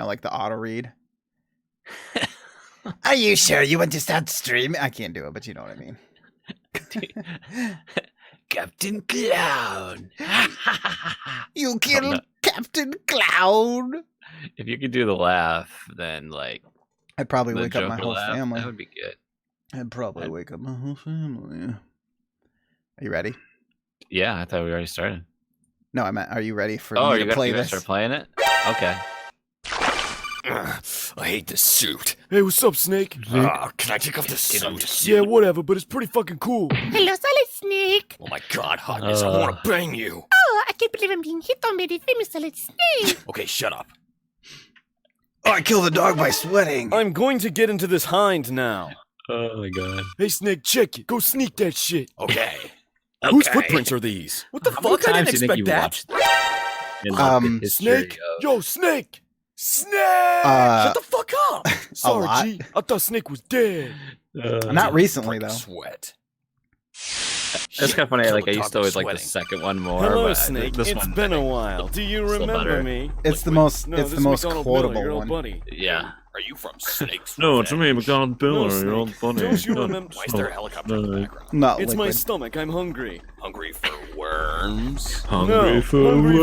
like the auto read. Are you sure you want to start streaming? I can't do it, but you know what I mean. Captain Clown. You killed Captain Clown. If you could do the laugh, then like I'd probably the wake up my Joker whole laugh, family. that would be good. I'd probably wake up my whole family. Are you ready? Yeah, I thought we already started. No, I meant, are you ready for me to play you this? Start playing it? Okay. I hate this suit. Hey, what's up, Snake? Can I take off the suit? Yeah, whatever, but it's pretty fucking cool. Hello, Solid Snake. Oh my god, Hotness, I want to bang you. Oh, I can't believe I'm being hit on by the famous Solid Snake. Okay, shut up. Oh, I killed the dog by sweating. I'm going to get into this hind now. Oh my god. Hey, Snake, check it. Go sneak that shit. Okay. Whose footprints are these? What the fuck? I didn't expect that. Snake? Yo, Snake! Snake! Shut the fuck up! Sorry, G. I thought Snake was dead. Not recently, though. Sweat. That's kind of funny. Like I used to always like the second one more. Hello, but Snake. This It's one, been a while. Do you Still remember better. me? It's the most. No, It's this the most is McDonald Miller, quotable your old one. buddy. Yeah. Are you from Snake's No, it's Revenge? me, McDonald Biller. No, You're all Snake. funny. Don't you remember? Why is there a helicopter in the background? Not It's my liquid. stomach. I'm hungry. Hungry for worms? Hungry No, for hungry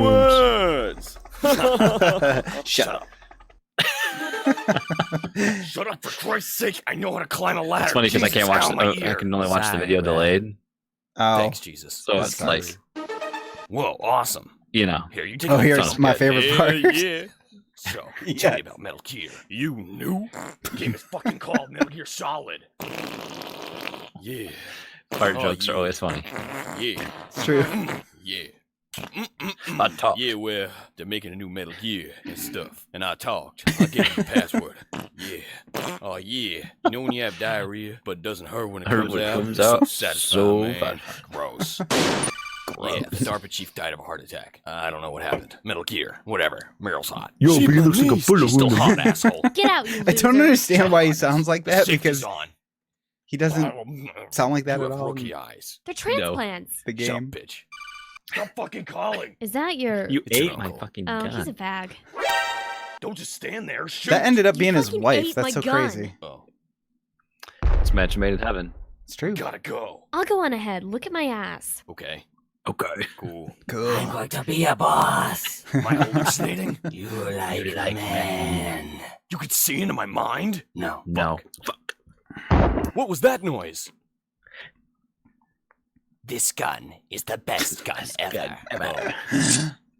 worms. for words. Shut up. Shut up, for Christ's sake! I know how to climb a ladder. It's funny because I can't Jesus, watch ow, my the. I ear. can only watch the Sorry, video man. delayed. Oh, Thanks, Jesus. So That's it's like, Whoa, awesome. you know. Here, you take oh, a here's sounds my good. favorite part. Yeah. So, Yeah. tell me about Metal Gear. You knew? The game is fucking called Metal Gear Solid. Yeah. Fart Oh, jokes are yeah. always funny. Yeah. It's true. Yeah. Hot talk. Yeah, well, they're making a new Metal Gear and stuff. And I talked. I gave them the password. Yeah. Oh, yeah. You know when you have diarrhea, but it doesn't hurt when it Hurt comes when it out? comes It's out. satisfying, So man. Gross. Gross. Yeah, the DARPA chief died of a heart attack. I don't know what happened. Metal Gear. Whatever. Meryl's hot. Yo, he looks like a bullet She's still hot, asshole. Get out, you I don't loser. understand why he sounds like that Safety's because on. he doesn't sound like that You at have all. rookie eyes. They're transplants. The Shut up, game. bitch. Stop fucking calling. Is that your... You It's your ate my uncle. fucking Oh, he's a gun. bag. Don't just stand there. Shoot. That ended up You being his fucking wife. ate That's my so gun. crazy. Oh, It's match made in heaven. It's true. gotta go. I'll go on ahead. Look at my ass. Okay. Okay. Cool. Cool. going to be a boss. Am I hallucinating? You like man. You could see into my mind? No. No. Fuck. What was that noise? This gun is the best gun ever.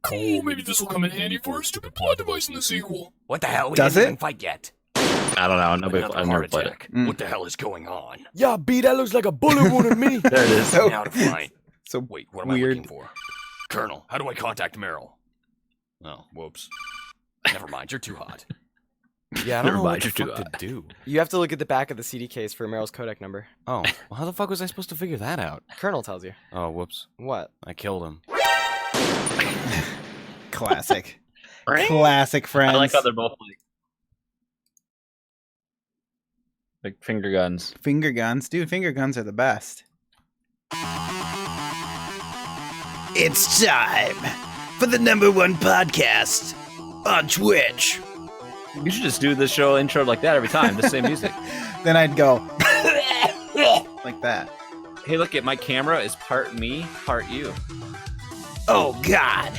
Cool, maybe this will come in handy for a stupid plot device in the sequel. What the hell? We Does didn't it? even fight yet. I don't know. Nobody, Another I've heart never played it. attack. Mm. What the hell is going on? Yeah, B, that looks like a bullet wound at me. There it is. So, Now to find. so Wait, what am I weird. looking for? Colonel, how do I contact Meryl? Oh, whoops. Never mind, you're too hot. Yeah, I Never don't know mind, what the you're too fuck to do. You have to look at the back of the CD case for Meryl's codec number. Oh, well, how the fuck was I supposed to figure that out? Colonel tells you. Oh, whoops. What? I killed him. Classic. Classic friends. I like how they're both like finger guns. Finger guns. Dude, finger guns are the best. It's time for the #1 podcast on Twitch. You should just do this show intro like that every time. The same music. Then I'd go like that. Hey, look at my camera is part me, part you. Oh, God.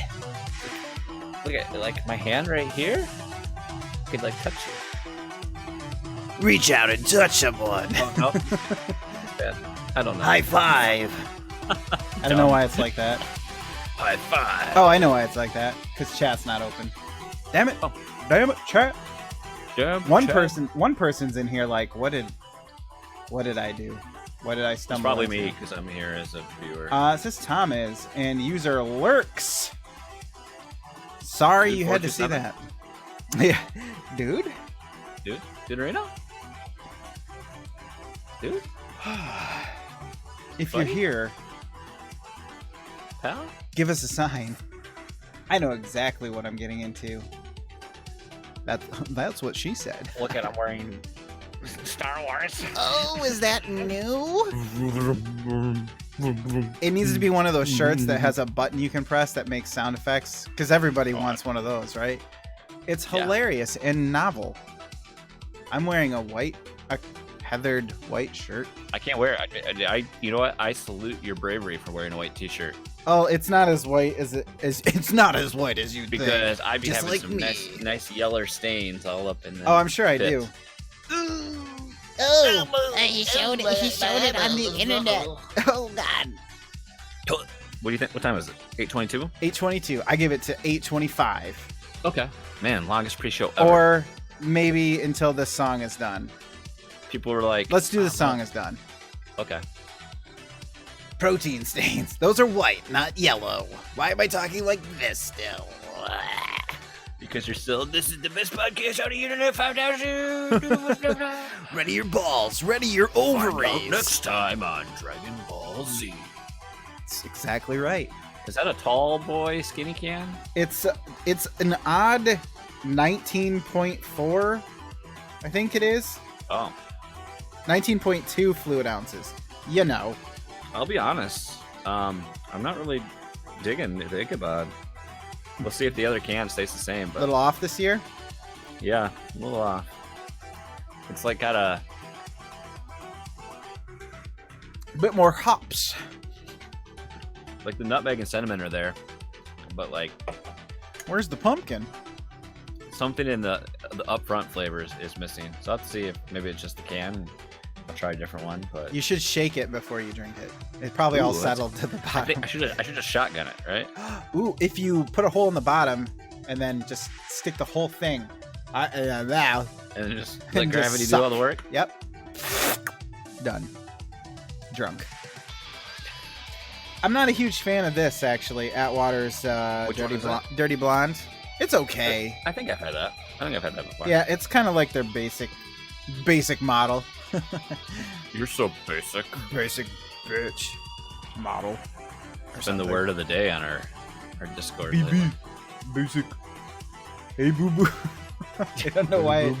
Look at like my hand right here. I could like touch you. Reach out and touch someone. Oh no. Bad. I don't know. High five. I don't know why it's like that. High five. Oh, I know why it's like that. Because chat's not open. Damn it. Oh. Damn it, chat. Yeah, One chat. person's in here like, what did I do? What did I It's stumble probably into? me because I'm here as a viewer. It says Tom is, and user lurks. Sorry Dude, you had to see 427. that. Yeah. Dude? Dude, Reno? Dude? If you're Buddy? here, Pal? give us a sign. I know exactly what I'm getting into. That's what she said. Look at I'm wearing Star Wars. Oh, is that new? It needs to be one of those shirts that has a button you can press that makes sound effects, because everybody wants one of those, right? It's Yeah. hilarious and novel. I'm wearing a heathered white shirt. I can't wear it. I you know what? I salute your bravery for wearing a white T-shirt Oh, it's not as white as it's not as white as you think. because I'd be Just having like some me. nice yellow stains all up in the. Oh, I'm sure I pits. do. He showed it on the internet. Oh God. What do you think? What time is it? 8:22. 8:22. I give it to 8:25, Okay. Man, longest pre-show ever. or maybe until this song is done. People were like, Let's do the song is done. Okay. Protein stains. Those are white, not yellow. Why am I talking like this still? Because you're still. This is the best podcast on the internet. 5,000. Ready your balls. Ready your Find out ovaries. next time on Dragon Ball Z. That's exactly right. Is that a tall boy skinny can? It's an odd 19.4, I think it is. Oh, 19.2 fluid ounces. You know. I'll be honest. I'm not really digging the Ichabod. We'll see if the other can stays the same. A But little off this year. yeah, a little off. It's like got a. Bit more hops. Like the nutmeg and cinnamon are there, but like Where's the pumpkin? something in the upfront flavors is missing. So I'll have to see if maybe it's just the can. And I'll try a different one, but You should shake it before you drink it. It probably all Ooh, that's- settled to the I bottom. think I should just shotgun it, right? Ooh, if you put a hole in the bottom and then just stick the whole thing. Now. And then just And let just gravity do suck. all the work. Yep. Done. Drunk. I'm not a huge fan of this, actually. Atwater's Which one is that? Dirty Blonde. It's okay. I think I've had that. I think I've had that before. Yeah, it's kind of like their basic model. You're so basic. Basic bitch model. It's been the word of the day on our Discord. lately. BB. Basic. Hey, boo boo. I don't know why.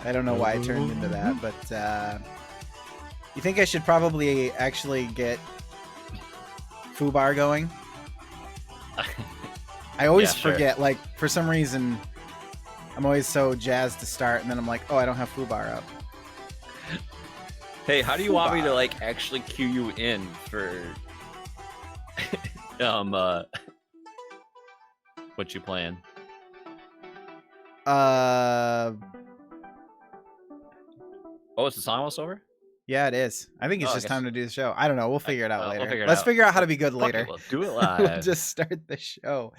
I don't know why I turned into that, but you think I should probably actually get Fubar going? I always Yeah, sure. forget. Like for some reason, I'm always so jazzed to start, and then I'm like, oh, I don't have Fubar up. Hey, how do you want me to like actually cue you in for what you playing? Oh, it's the song almost over? Yeah, it is. I think it's Oh, I just guess- time to do the show. I don't know. We'll figure it out We'll later. figure it Let's out. figure out how to be good Fuck it, later. we'll do it We'll live. just start the show.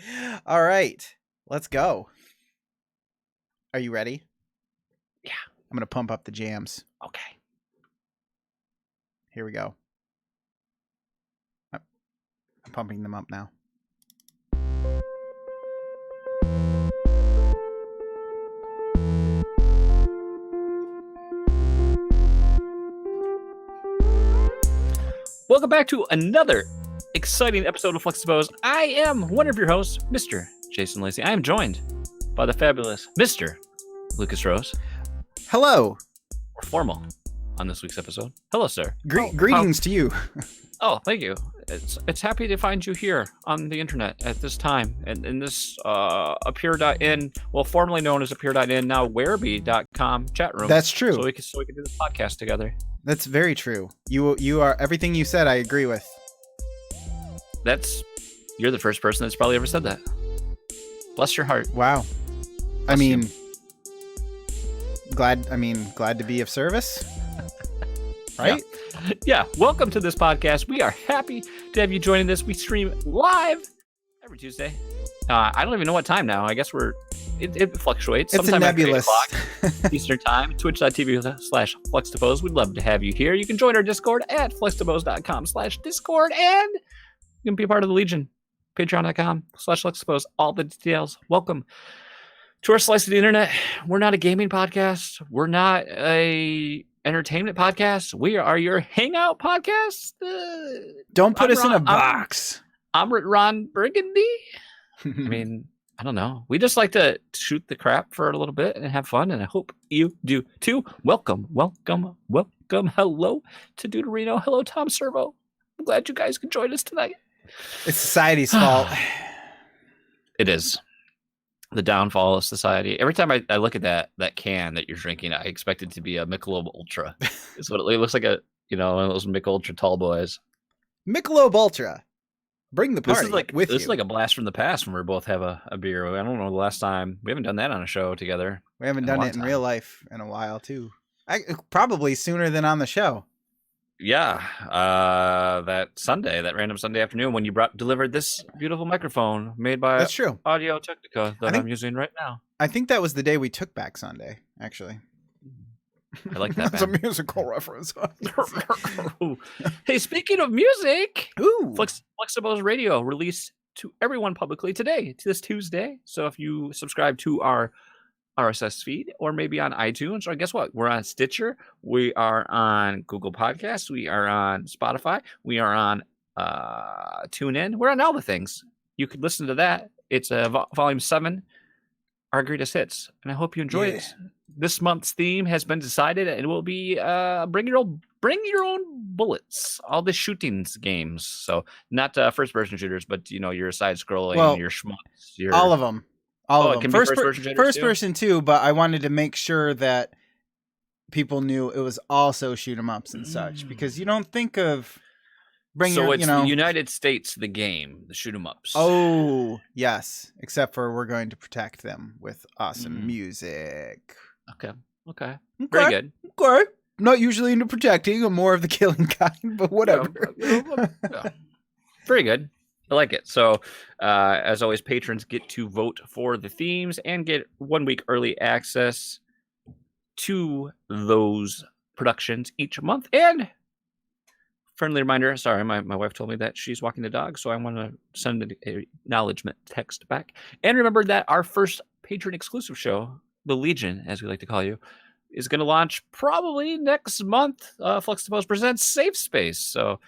All right, let's go. Are you ready? Yeah. I'm gonna pump up the jams. Okay. Here we go. I'm pumping them up now. Welcome back to another exciting episode of Fluxtaposed. I am one of your hosts, Mr. Jason Lacey. I am joined by the fabulous Mr. Lucas Rose. Hello. We're formal on this week's episode. Hello, sir. Greetings to you. Oh, thank you. It's happy to find you here on the internet at this time and in this appear.in, well, formerly known as appear.in, now wereby.com chat room. That's true. So we can do this podcast together. That's very true. You are everything you said. I agree with. You're the first person that's probably ever said that. Bless your heart. Wow. I Bless you. mean, glad to be of service. Right? Yeah, welcome to this podcast. We are happy to have you joining this. We stream live every Tuesday. I don't even know what time now. I guess it fluctuates. It's a Sometime after 8 nebulous. o'clock Eastern time. Twitch.tv/Fluxtaposed. We'd love to have you here. You can join our Discord at fluxtaposed.com/Discord, and you can be a part of the Legion. Patreon.com/Fluxtaposed. All the details. Welcome to our slice of the internet. We're not a gaming podcast. We're not a entertainment podcast. We are your hangout podcast. Don't put I'm us in a Ron- box. I'm Ron Burgundy. I mean, I don't know. We just like to shoot the crap for a little bit and have fun, and I hope you do too. Welcome. Hello to Deuterino. Hello, Tom Servo. I'm glad you guys could join us tonight. It's society's fault. It is. the downfall of society. Every time I look at that can that you're drinking, I expect it to be a Michelob Ultra. It's what it looks like, one of those Michelob Ultra tall boys. Michelob Ultra. Bring the party This is like with this you. is like a blast from the past when we both have a beer. I don't know the last time we haven't done that on a show together. We haven't in a done long it in time. real life in a while too. Probably sooner than on the show. Yeah, that random Sunday afternoon when you delivered this beautiful microphone made by That's true. Audio Technica that I'm using right now. I think that was the day we took back Sunday, actually. I like that. That's a musical reference. Hey, speaking of music, Ooh. Fluxtaposed Radio released to everyone publicly today, this Tuesday. So if you subscribe to our RSS feed or maybe on iTunes, or guess what? We're on Stitcher. We are on Google Podcasts. We are on Spotify. We are on TuneIn. We're on all the things. You could listen to that. It's Volume 7, our greatest hits. And I hope you enjoy it. This month's theme has been decided. It will be bring your own bullets. All the shootings games. So not first-person shooters, but your side-scrolling, your schmucks. All of them. All of them. First-person First person too, but I wanted to make sure that people knew it was also shoot 'em ups and such, because you don't think of the United States, the game, the shoot 'em ups. Oh yes, except for we're going to protect them with awesome music. Okay. Very good. Okay. Not usually into protecting. I'm more of the killing kind, but whatever. Yeah. Very good. I like it. So, as always, patrons get to vote for the themes and get 1 week early access to those productions each month. And friendly reminder, sorry, my wife told me that she's walking the dog, so I want to send an acknowledgement text back. And remember that our first patron exclusive show, the Legion, as we like to call you, is going to launch probably next month. Fluxtaposed presents Safe Space. So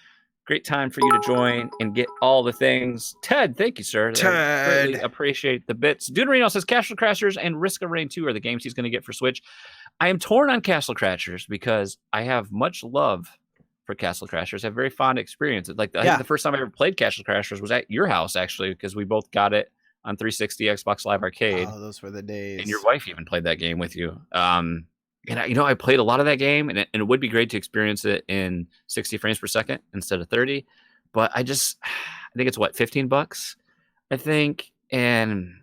great time for you to join and get all the things. Ted, thank you, sir. Ted. I greatly appreciate the bits. Deuterino says Castle Crashers and Risk of Rain 2 are the games he's going to get for Switch. I am torn on Castle Crashers because I have much love for Castle Crashers. I have very fond experience. I think the first time I ever played Castle Crashers was at your house, actually, because we both got it on 360 Xbox Live Arcade. Oh, those were the days. And your wife even played that game with you. And I played a lot of that game, and it would be great to experience it in 60 frames per second instead of 30. But I think it's $15, I think, and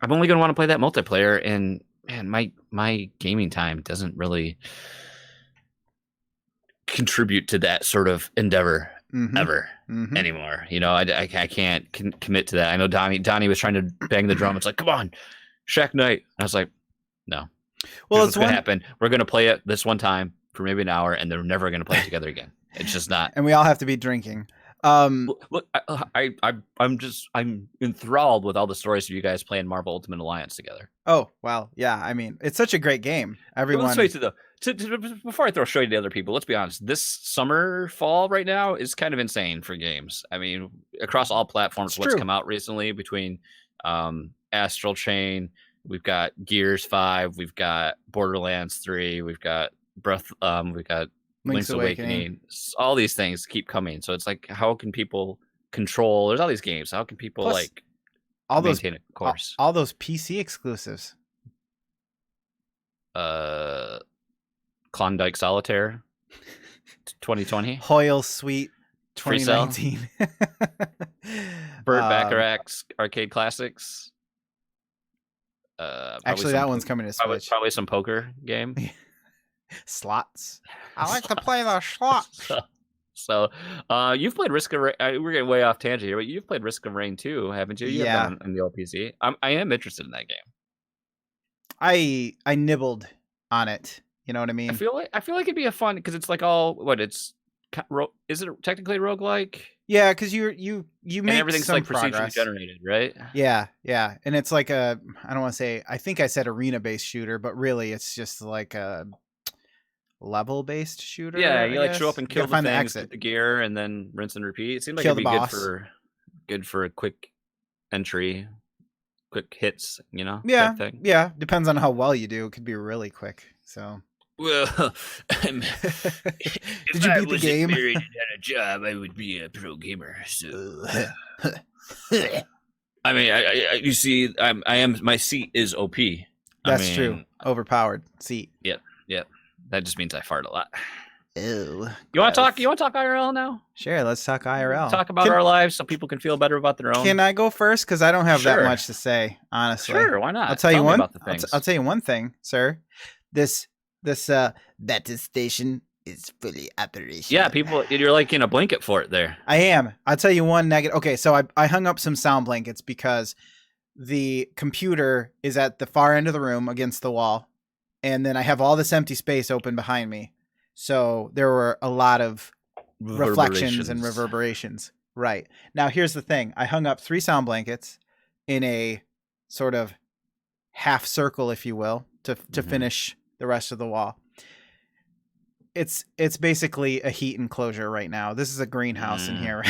I'm only going to want to play that multiplayer. And man, my gaming time doesn't really contribute to that sort of endeavor ever anymore. I can't commit to that. I know Donnie was trying to bang the drum. It's like, come on, Shack Knight. And I was like, no. Well, what's going to happen. We're going to play it this one time for maybe an hour, and they're never going to play it together again. It's just not. And we all have to be drinking. Look, I'm enthralled with all the stories of you guys playing Marvel Ultimate Alliance together. Oh, wow. Yeah, I mean, it's such a great game. Everyone. Let's face it, though. Before I throw shade to other people, let's be honest. This fall right now is kind of insane for games. I mean, across all platforms, what's come out recently between Astral Chain, we've got Gears 5, we've got Borderlands 3, we've got we've got Link's Awakening. All these things keep coming. So it's like, how can people control? There's all these games. How can people maintain a course? All those PC exclusives. Klondike Solitaire 2020. Hoyle Suite 2019. Burt Bacharach's Arcade Classics. Actually, that one's coming to Switch. Probably some poker game. Slots. I like to play the slots. So, you've played Risk of Rain. We're getting way off tangent here, but you've played Risk of Rain 2, haven't you? Yeah. In the old PC. I am interested in that game. I nibbled on it. You know what I mean? I feel like it'd be a fun, because it's like is it technically roguelike? Yeah, because you make and everything's some like progress. procedurally generated, right? Yeah, and it's like I don't want to say, I think I said arena-based shooter, but really it's just like a level-based shooter. Yeah, you like show up and kill the things, exit. get the gear, and then rinse and repeat. It seems like Kill it'd be the good for a quick entry, quick hits, Yeah, type thing. yeah. Depends on how well you do. It could be really quick. So. Well, did you beat the game? If I was married and had a job, I would be a pro gamer. So. I mean, you see, my seat is OP. That's true. Overpowered seat. Yep. That just means I fart a lot. Ew. You want to talk? You want to talk IRL now? Sure, let's talk IRL. Talk about our lives so people can feel better about their own. Can I go first? Because I don't have that Sure. much to say, honestly. Sure, why not? I'll tell you me one. about the things. I'll tell you one thing, sir. This That station is fully operational. Yeah, people, you're like in a blanket fort there. I am. I'll tell you one negative. Okay, so I hung up some sound blankets because the computer is at the far end of the room against the wall, and then I have all this empty space open behind me. So there were a lot of reflections and reverberations. Right. Now, here's the thing. I hung up 3 sound blankets in a sort of half circle, if you will, to finish the rest of the wall. It's basically a heat enclosure right now. This is a greenhouse in here.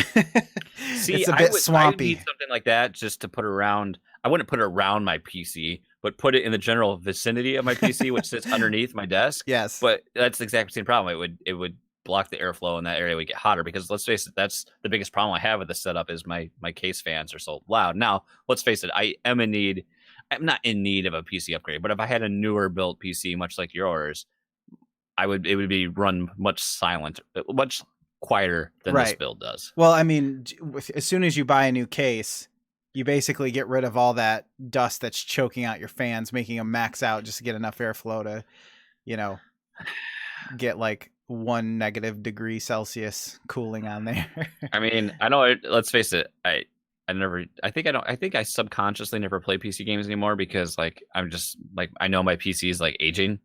See, it's a bit swampy. I would need something like that just to put around. I wouldn't put it around my PC, but put it in the general vicinity of my PC, which sits underneath my desk. Yes. But that's the exact same problem. It would block the airflow in that area. Would get hotter because let's face it, that's the biggest problem I have with the setup is my case fans are so loud. Now, let's face it, I'm not in need of a PC upgrade, but if I had a newer built PC, much like yours, it would be run much quieter than this build does. Well, I mean, as soon as you buy a new case, you basically get rid of all that dust that's choking out your fans, making them max out just to get enough airflow to, get like 1 negative degree Celsius cooling on there. I mean, I know. Let's face it. I think I subconsciously never play PC games anymore because like I'm just like I know my PC is like aging.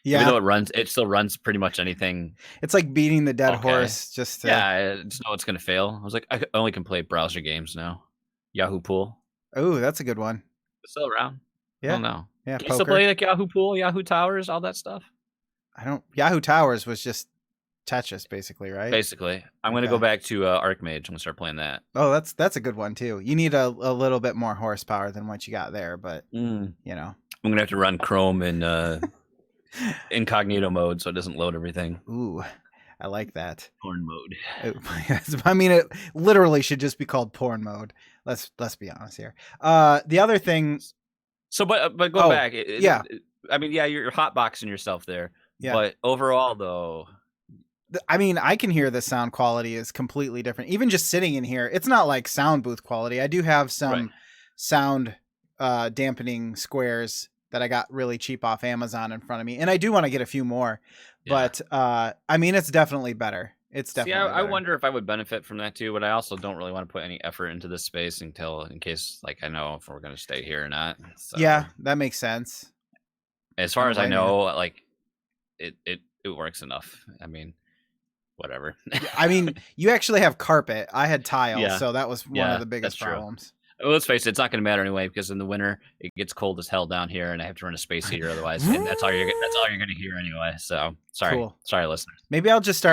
Yeah. Even though it still runs pretty much anything. It's like beating the dead horse. Just I just know it's gonna fail. I was like, I only can play browser games now. Yahoo Pool. Oh, that's a good one. It's still around. Yeah. I don't know. Yeah. Can you still play like Yahoo Pool, Yahoo Towers, all that stuff? Yahoo Towers was just Tetris, basically, right? Basically, I'm gonna go back to Archmage. I'm gonna start playing that. Oh, that's a good one too. You need a little bit more horsepower than what you got there, but I'm gonna have to run Chrome in incognito mode so it doesn't load everything. Ooh, I like that. Porn mode. I mean, it literally should just be called porn mode. Let's be honest here. The other thing. So, but go back. I mean, you're hotboxing yourself there. Yeah. But overall, though. I mean, I can hear the sound quality is completely different. Even just sitting in here, it's not like sound booth quality. I do have some sound dampening squares that I got really cheap off Amazon in front of me. And I do want to get a few more. Yeah. But, I mean, it's definitely better. It's definitely better. I wonder if I would benefit from that too, but I also don't really want to put any effort into this space in case, like, I know if we're going to stay here or not. So. Yeah, that makes sense. As far as I know, like, it works enough. I mean, whatever. I mean, you actually have carpet. I had tile, so that was one of the biggest problems. Well, let's face it, it's not going to matter anyway because in the winter it gets cold as hell down here, and I have to run a space heater otherwise, and that's all you're going to hear anyway. So sorry, listeners. Maybe I'll just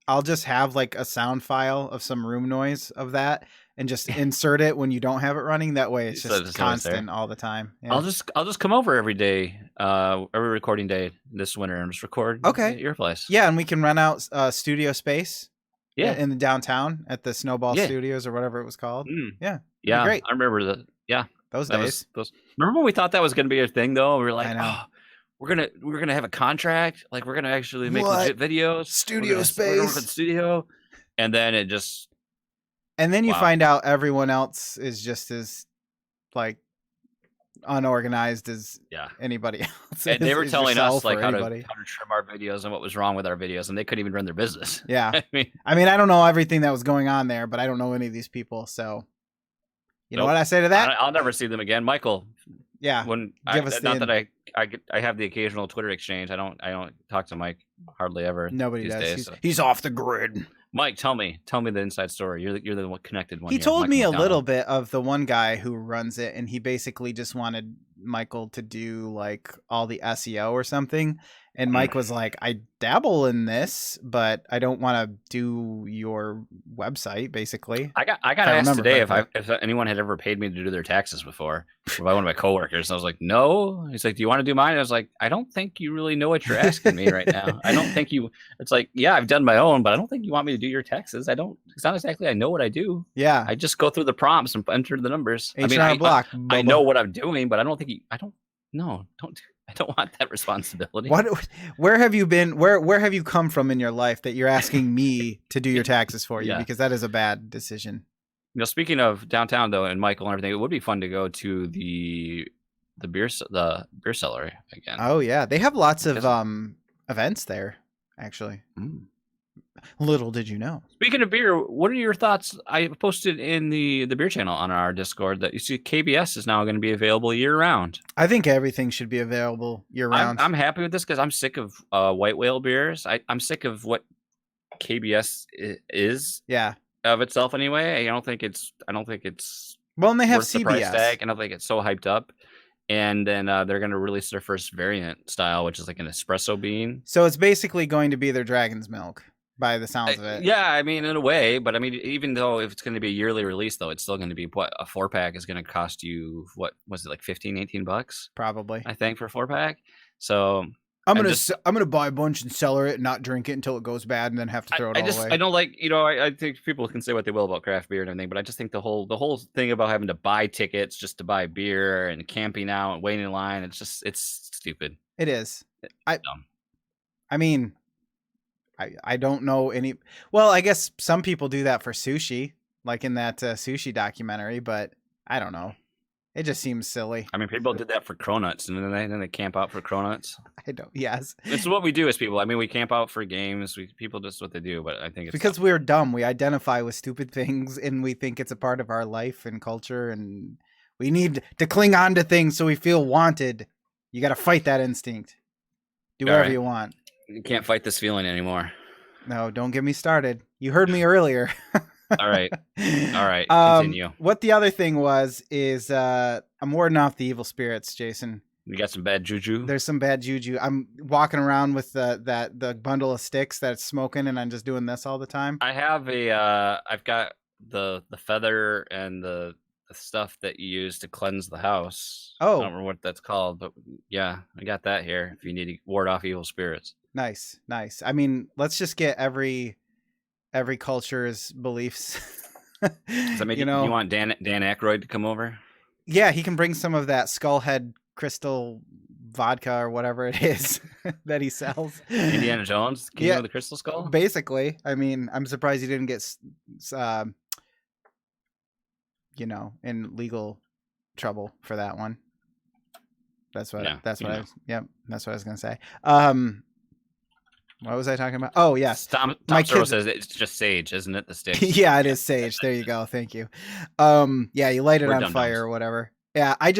I'll just have like a sound file of some room noise of that, and just insert it when you don't have it running. That way, it's just constant all the time. Yeah. I'll just come over every day, every recording day this winter, and just record. At your place. Yeah, and we can rent out studio space. Yeah, in the downtown at the Snowball Studios or whatever it was called. Yeah, great. I remember that. Yeah, those days. Remember when we thought that was going to be a thing, though? We were like, oh, we're gonna have a contract. Like we're gonna actually make legit videos. Studio space. Studio, and then it just. And then you find out everyone else is just as like unorganized as anybody else. And they were telling us like how to trim our videos and what was wrong with our videos, and they couldn't even run their business. Yeah. I mean, I don't know everything that was going on there, but I don't know any of these people. So you know what I say to that? I'll never see them again. Michael. Yeah. That I have the occasional Twitter exchange. I don't talk to Mike hardly ever. Nobody does. Days, he's off the grid. Mike, tell me the inside story. You're the one connected one. He told me a little bit of the one guy who runs it, and he basically just wanted Michael to do like all the SEO or something, And Mike was like, I dabble in this, but I don't want to do your website, basically. I got asked today if anyone had ever paid me to do their taxes before by one of my coworkers. And I was like, no. He's like, do you want to do mine? I was like, I don't think you really know what you're asking me right now. I don't think you. It's like, yeah, I've done my own, but I don't think you want me to do your taxes. It's not exactly. I know what I do. Yeah. I just go through the prompts and enter the numbers. I know what I'm doing, but I don't think I don't want that responsibility. Where have you been? Where have you come from in your life that you're asking me to do your taxes for you? Yeah. Because that is a bad decision. Speaking of downtown though, and Michael and everything, it would be fun to go to the beer cellar again. Oh yeah, they have lots of events there. Actually, little did you know. Speaking of beer, what are your thoughts? I posted in the beer channel on our Discord that you see KBS is now going to be available year round. I think everything should be available year round. I'm happy with this because I'm sick of white whale beers. I'm sick of what KBS is. Yeah. Of itself anyway. I don't think it's. Well, and they have worth the CBS. price tag. I don't think it's so hyped up. And then they're going to release their first variant style, which is like an espresso bean. So it's basically going to be their Dragon's Milk. By the sounds of it. Yeah, I mean, in a way. But I mean, even though if it's going to be a yearly release, though, it's still going to be what a 4-pack is going to cost you. What was it, like $15-$18? Probably. I think for a 4-pack. So I'm gonna buy a bunch and cellar it and not drink it until it goes bad and then have to throw it all away. I don't like, I think people can say what they will about craft beer and everything, but I just think the whole thing about having to buy tickets just to buy beer and camping out and waiting in line, it's stupid. It is. Dumb. I mean, I don't know any. Well, I guess some people do that for sushi, like in that sushi documentary, but I don't know. It just seems silly. I mean, people did that for cronuts, and then they camp out for cronuts. I don't. Yes, it's what we do as people. I mean, we camp out for games. People just what they do, but I think it's because we're dumb. We identify with stupid things, and we think it's a part of our life and culture, and we need to cling on to things so we feel wanted. You got to fight that instinct. Do whatever you want. You can't fight this feeling anymore. No, don't get me started. You heard me earlier. All right. Continue. What the other thing is I'm warding off the evil spirits, Jason. You got some bad juju? There's some bad juju. I'm walking around with the bundle of sticks that's smoking, and I'm just doing this all the time. I have I've got the feather and the stuff that you use to cleanse the house. Oh. I don't remember what that's called, but yeah, I got that here if you need to ward off evil spirits. Nice. I mean, let's just get every culture's beliefs. Does that make you want Dan Aykroyd to come over? Yeah, he can bring some of that Skullhead crystal vodka or whatever it is that he sells. Indiana Jones? King of the Crystal Skull? Basically. I mean, I'm surprised he didn't get in legal trouble for that one. That's what I was gonna say. What was I talking about? Oh, yes. Tom says it's just sage, isn't it? The stick. Yeah, it is sage. There you go. Thank you. Yeah, you light it on fire or whatever. Yeah, I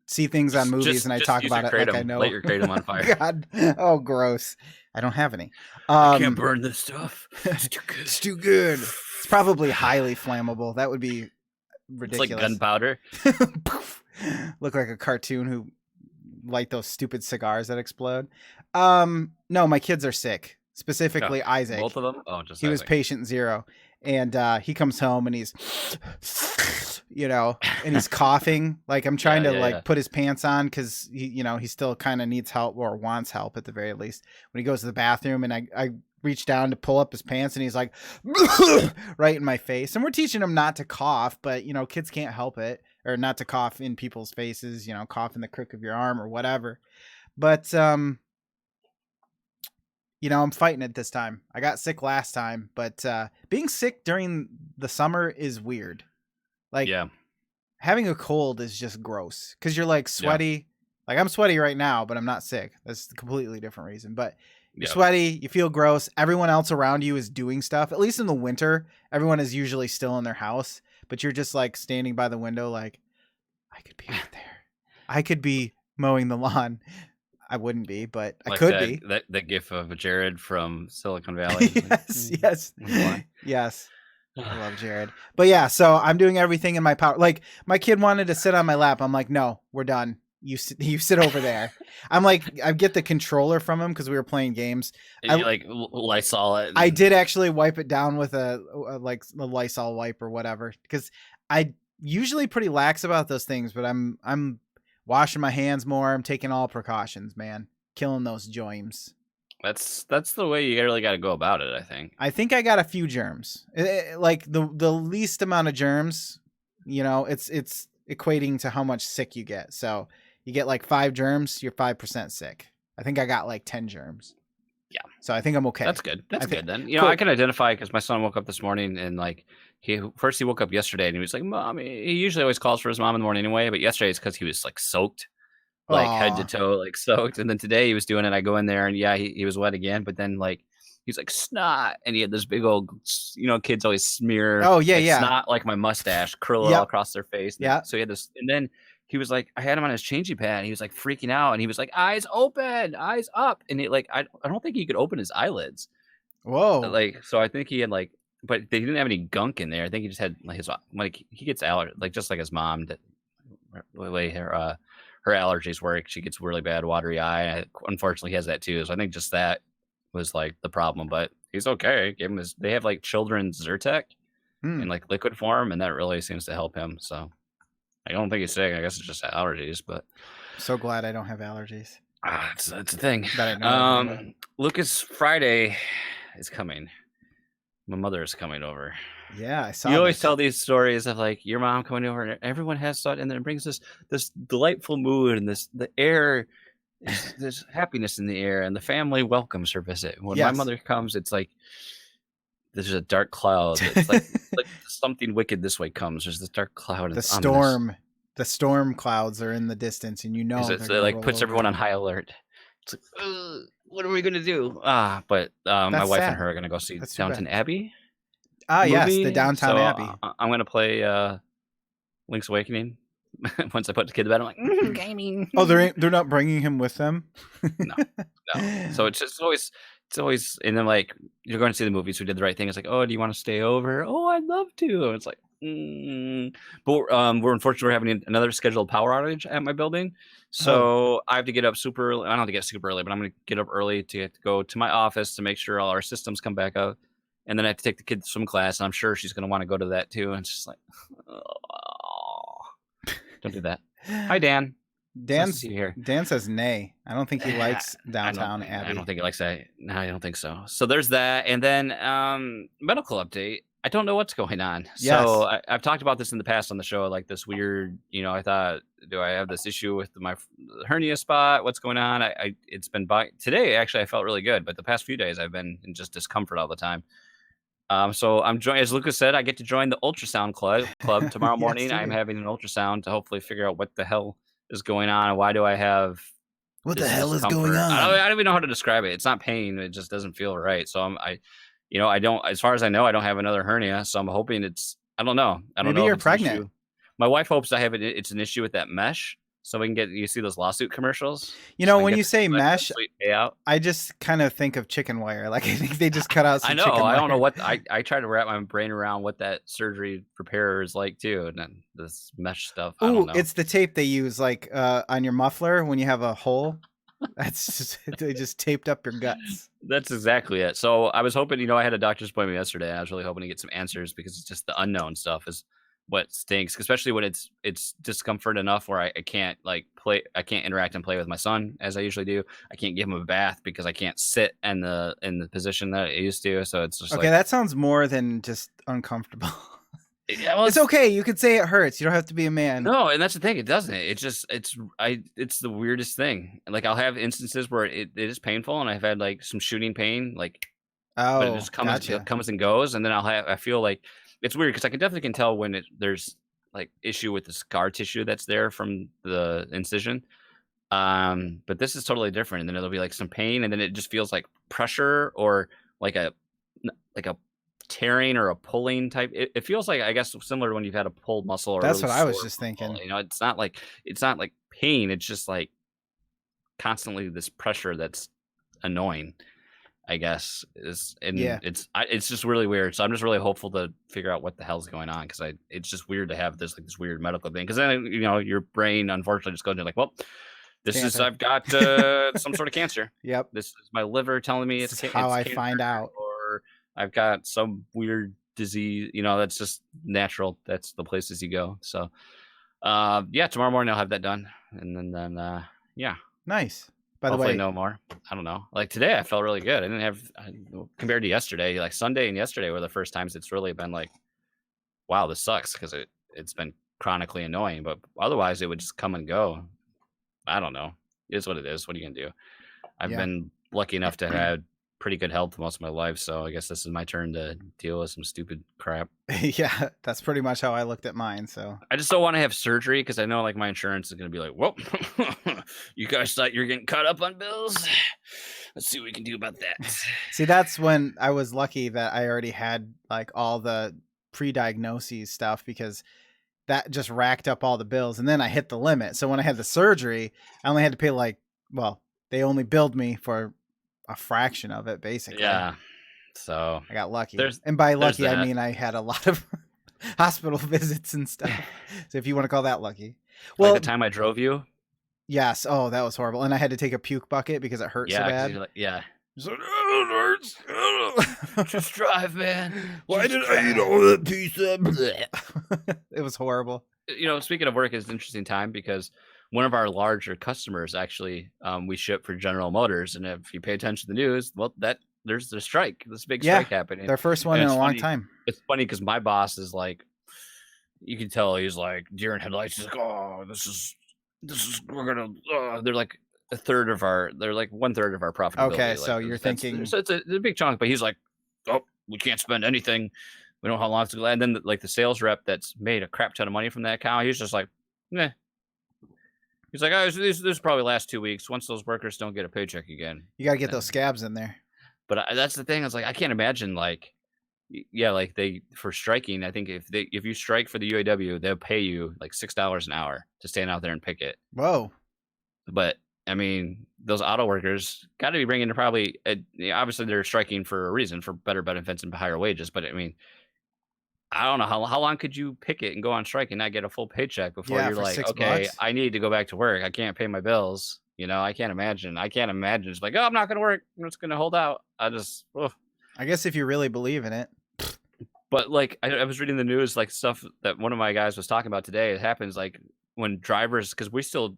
see things on movies and I talk about it like I know. Light your kratom on fire. God. Oh, gross. I don't have any. I can't burn this stuff. It's too good. It's too good. It's probably highly flammable. That would be ridiculous. It's like gunpowder. Look like a cartoon who light those stupid cigars that explode. No, my kids are sick. Specifically, Isaac. Both of them? Oh, just he Isaac. was patient 0. And he comes home and he's, and he's coughing. Like I'm trying to put his pants on because he still kind of needs help or wants help at the very least. When he goes to the bathroom and I reach down to pull up his pants and he's like, right in my face. And we're teaching him not to cough, but kids can't help it, or not to cough in people's faces. Cough in the crook of your arm or whatever. But I'm fighting it this time. I got sick last time, but being sick during the summer is weird. Like, having a cold is just gross because you're like sweaty. Yeah. Like I'm sweaty right now, but I'm not sick. That's a completely different reason. But you're sweaty, you feel gross. Everyone else around you is doing stuff. At least in the winter, everyone is usually still in their house, but you're just like standing by the window like, I could be out there. I could be mowing the lawn. I wouldn't be, but I could be. That gif of Jared from Silicon Valley. Yes. I love Jared. But yeah, so I'm doing everything in my power. Like my kid wanted to sit on my lap. I'm like, no, we're done. You sit over there. I'm like, I get the controller from him because we were playing games. And you like Lysol it. I did actually wipe it down with a like the Lysol wipe or whatever, because I usually pretty lax about those things, but I'm washing my hands more. I'm taking all precautions, man. Killing those germs. That's the way you really got to go about it, I think. I think I got a few germs. Like the least amount of germs, you know, it's equating to how much sick you get. So you get like 5 germs, you're 5% sick. I think I got like 10 germs. Yeah. So I think I'm okay. That's good. That's good then. You know, Cool. I can identify because my son woke up this morning and like he woke up yesterday and he was like, "Mom." He usually always calls for his mom in the morning anyway, but yesterday it's because he was like soaked, like head to toe, like soaked. And then today he was doing it. I go in there and yeah, he was wet again, but then like he's like snot, and he had this big old, you know, kids always smear. Oh yeah, like, yeah. snot like my mustache, curl it all across their face. Yeah. So he had this, and then he was like, I had him on his changing pad. And he was like freaking out, and he was like, eyes open, eyes up, and it like I don't think he could open his eyelids. Whoa. Like so, I think he had like, but they didn't have any gunk in there. I think he just had like his like he gets like just like his mom. The way her allergies work, she gets really bad watery eye. Unfortunately, he has that too. So I think just that was like the problem, but he's okay. Give him they have like children's Zyrtec in like liquid form, and that really seems to help him. So I don't think he's sick. I guess it's just allergies, but I'm so glad I don't have allergies. it's a thing. That I know. Lucas Friday is coming. My mother is coming over. Yeah, I saw. You always this. tell these stories of like your mom coming over, and everyone has thought, and then it brings this delightful mood, and the air. There's happiness in the air, and the family welcomes her visit. When my mother comes, it's like there's a dark cloud. It's like something wicked this way comes. There's this dark cloud. The storm. The storm clouds are in the distance, and you know it like puts everyone on high alert. It's like, what are we gonna do? But my wife and her are gonna go see Downton Abbey. Yes, the Downtown Abbey. I'm gonna play Link's Awakening. Once I put the kid to bed, I'm like, gaming. Oh, they're not bringing him with them. No. So it's always, and then like you're going to see the movie, so we did the right thing. It's like, oh, do you want to stay over? Oh, I'd love to. And it's like, but we're unfortunately having another scheduled power outage at my building, so I have to get up super early. I don't have to get super early, but I'm going to get up early to go to my office to make sure all our systems come back up, and then I have to take the kid to swim class, and I'm sure she's going to want to go to that too. And it's just like, don't do that. Hi, Dan. Dan's here. Dan says nay. I don't think he likes Downtown Abbey. I don't think he likes that. No, I don't think so. So there's that, and then medical update. I don't know what's going on. Yes. So I've talked about this in the past on the show, like this weird, you know, I thought, do I have this issue with my hernia spot? What's going on? It's been today. Actually, I felt really good, but the past few days I've been in just discomfort all the time. So I'm joining, as Lucas said, I get to join the ultrasound club tomorrow morning. I'm having an ultrasound to hopefully figure out what the hell is going on and why do I have what the hell discomfort. is going on? I don't even know how to describe it. It's not pain. It just doesn't feel right. So I don't, as far as I know, I don't have another hernia. So I'm hoping I don't know. I don't know. Maybe you're pregnant. My wife hopes I have it's an issue with that mesh. So we can you see those lawsuit commercials? You know, when you say mesh, payout. I just kind of think of chicken wire. Like I think they just cut out some chicken wire. I don't know what I try to wrap my brain around what that surgery preparer is like too, and then this mesh stuff. I don't know. It's the tape they use like on your muffler when you have a hole. That's just they just taped up your guts. That's exactly it. So I was hoping, I had a doctor's appointment yesterday. I was really hoping to get some answers because it's just the unknown stuff is what stinks, especially when it's discomfort enough where I can't play, I can't interact and play with my son as I usually do. I can't give him a bath because I can't sit in the position that I used to. So it's just okay. That sounds more than just uncomfortable. Yeah, well, it's okay. You could say it hurts. You don't have to be a man. No, and that's the thing. It doesn't. It's just it's the weirdest thing. Like I'll have instances where it is painful, and I've had like some shooting pain, but it just comes and goes, and then I feel like it's weird because I can tell when there's like issue with the scar tissue that's there from the incision. But this is totally different, and then there'll be like some pain, and then it just feels like pressure or like a tearing or a pulling type. It feels like, I guess, similar to when you've had a pulled muscle. Or that's really what I was just thinking. It's not like pain. It's just like constantly this pressure that's annoying. I guess Yeah. it's just really weird. So I'm just really hopeful to figure out what the hell's going on because it's just weird to have this weird medical thing because then your brain unfortunately just goes into like, well, this is Cancer. I've got some sort of cancer. Yep. This is my liver telling me This it's is how I cancer, find out. or I've got some weird disease. That's just natural. That's the places you go. So yeah, tomorrow morning I'll have that done, and then yeah. Nice. By the Hopefully way, no more. I don't know. Like today, I felt really good. I didn't have compared to yesterday. Like Sunday and yesterday were the first times it's really been like, wow, this sucks because it's been chronically annoying. But otherwise, it would just come and go. I don't know. It is what it is. What are you gonna do? I've been lucky enough to have pretty good health most of my life, so I guess this is my turn to deal with some stupid crap. yeah, that's pretty much how I looked at mine. So I just don't want to have surgery because I know like my insurance is gonna be like, well, you guys thought you're getting caught up on bills. Let's see what we can do about that. see, that's when I was lucky that I already had like all the pre-diagnoses stuff because that just racked up all the bills, and then I hit the limit. So when I had the surgery, I only had to pay they only billed me for a fraction of it, basically. Yeah. So I got lucky. There's- And by there's lucky, I that. mean I had a lot of hospital visits and stuff. So if you want to call that lucky. Well, like the time I drove you. yes. Oh, that was horrible. And I had to take a puke bucket because it hurt so 'cause bad. you're like, yeah. Just like, "Oh, it hurts." Just drive, man. Why did I eat all that pizza? It was horrible. Speaking of work, it's an interesting time because one of our larger customers actually, we ship for General Motors, and if you pay attention to the news, well, there's the strike, this big Yeah, strike happening. Their first one And in a it's long funny. time. It's funny because my boss is like, you can tell he's like deer in headlights. He's like, oh, this is we're gonna. They're like a third of our. They're like 1/3 of our profitability. Okay, so you're thinking. So it's a big chunk, but he's like, oh, we can't spend anything. We don't know how long it's gonna. And then the sales rep that's made a crap ton of money from that account, he's just like, nah. He's like, oh, this probably last 2 weeks. Once those workers don't get a paycheck again. You got to get those scabs in there. But that's the thing. I was like, I can't imagine for striking. I think if you strike for the UAW, they'll pay you like $6 an hour to stand out there and picket. Whoa. But I mean, those auto workers got to be bringing to probably obviously they're striking for a reason, for better benefits and higher wages. But I mean, I don't know how long could you picket and go on strike and not get a full paycheck before you're for like, $6 okay, I need to go back to work. I can't pay my bills. I can't imagine. It's like, oh, I'm not going to work. I'm just going to hold out. I guess if you really believe in it. But like, I was reading the news, like stuff that one of my guys was talking about today. It happens like when drivers, because we still,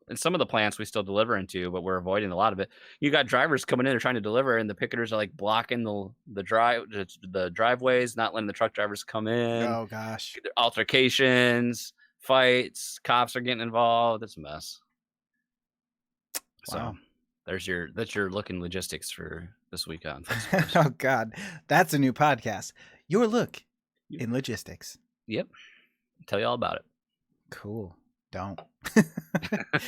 in some of the plants we still deliver into, but we're avoiding a lot of it. You got drivers coming in, they're trying to deliver, and the picketers are like blocking the driveways, not letting the truck drivers come in. Oh gosh. Altercations, fights, cops are getting involved. It's a mess. Wow. So that's your look in logistics for this week on. Oh God, that's a new podcast. Your look in logistics. Yep, tell you all about it. Cool. Don't.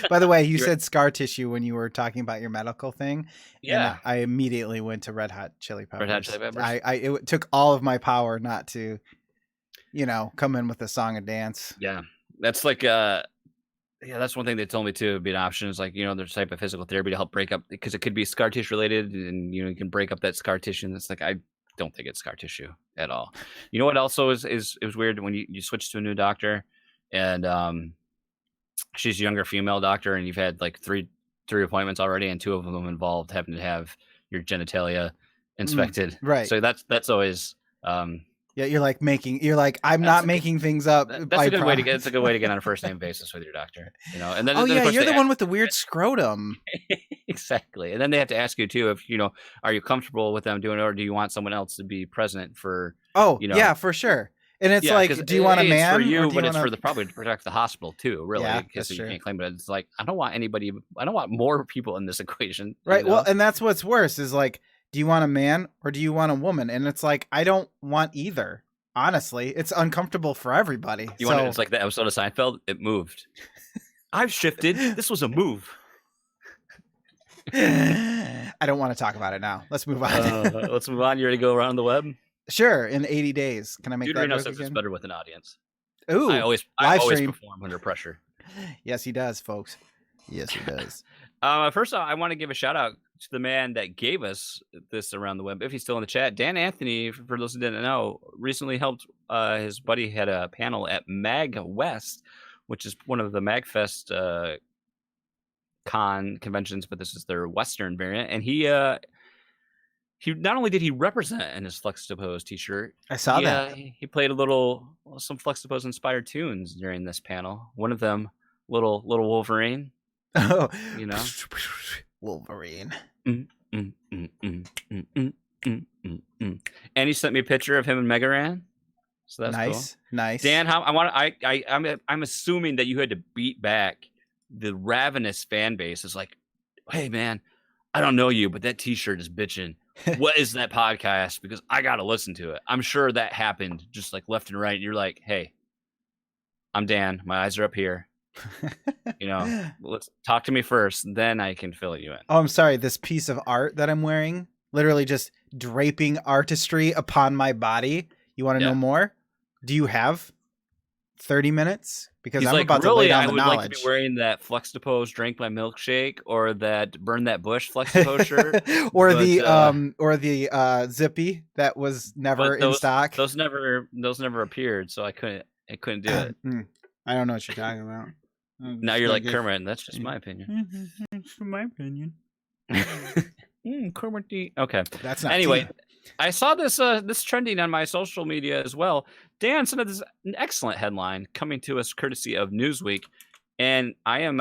By the way, you said scar tissue when you were talking about your medical thing. Yeah, and I immediately went to Red Hot Chili Peppers. Red Hot Chili Peppers. It took all of my power not to, come in with a song and dance. Yeah, that's like that's one thing they told me too would be an option is like there's type of physical therapy to help break up because it could be scar tissue related and you can break up that scar tissue and it's like I don't think it's scar tissue at all. You know what also is it was weird when you switch to a new doctor and she's a younger female doctor and you've had like three appointments already and 2 of them involved having to have your genitalia inspected. Right. So that's always yeah, you're like I'm not making things up. That's a good way to get. It's a good way to get on a first name basis with your doctor, And then, oh then yeah, of course you're the they one with the weird scrotum. exactly. And then they have to ask you too if are you comfortable with them doing it, or do you want someone else to be present for? Oh yeah, for sure. And it's like, do you want a man? For you, or but it's for probably to protect the hospital too. Really, Yeah, because that's you true. can't claim it. It's like I don't want more people in this equation. Right. Well, and that's what's worse is like, do you want a man or do you want a woman? And it's like I don't want either. Honestly, it's uncomfortable for everybody. It's like the episode of Seinfeld. It moved. I've shifted. This was a move. I don't want to talk about it now. Let's move on. Let's move on. You ready to go around the web? Sure. In 80 days. Can I make that Dude, joke says it's again? better with an audience. Ooh, I always stream. perform under pressure. Yes, he does, folks. Yes, he does. First off, I want to give a shout out to the man that gave us this around the web, if he's still in the chat. Dan Anthony, for those who didn't know, recently helped his buddy had a panel at Mag West, which is one of the MagFest con conventions, but this is their Western variant. And he not only did he represent in his Fluxtaposed t-shirt, I saw that. He played some Fluxtaposed inspired tunes during this panel. One of them, little Wolverine. Oh, You know? Wolverine. And he sent me a picture of him and Megaman. So that's Nice, cool. nice. Dan, I'm assuming that you had to beat back the ravenous fan base. It's like, hey man, I don't know you, but that t-shirt is bitching. What is that podcast? Because I gotta listen to it. I'm sure that happened just like left and right. You're like, hey, I'm Dan. My eyes are up here. You know, let's talk to me first, then I can fill you in. Oh, I'm sorry. This piece of art that I'm wearing, literally just draping artistry upon my body. You want to know more? Do you have 30 minutes? Because I'm about to lay down the I would knowledge. like to be wearing that Fluxtaposed drink my milkshake or that burn that bush Fluxtaposed shirt. or the zippy that was never in stock. Those never appeared, so I couldn't do it. I don't know what you're talking about. Now you're like Kermit, and that's just my opinion. It's my opinion. Kermit D. Okay. That's not anyway. tea. I saw this trending on my social media as well. Dan sent us an excellent headline coming to us courtesy of Newsweek, and I am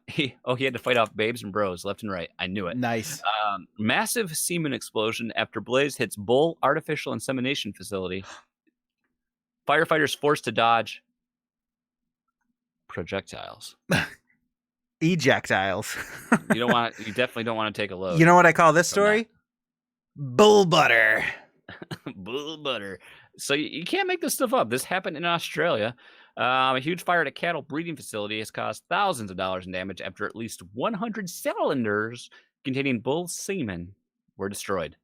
he had to fight off babes and bros left and right. I knew it. Nice. Massive semen explosion after blaze hits bull artificial insemination facility. Firefighters forced to dodge projectiles. Ejectiles. You definitely don't want to take a load. You know what I call this story? Bull butter. Bull butter. So you can't make this stuff up. This happened in Australia. A huge fire at a cattle breeding facility has caused thousands of dollars in damage after at least 100 cylinders containing bull semen were destroyed.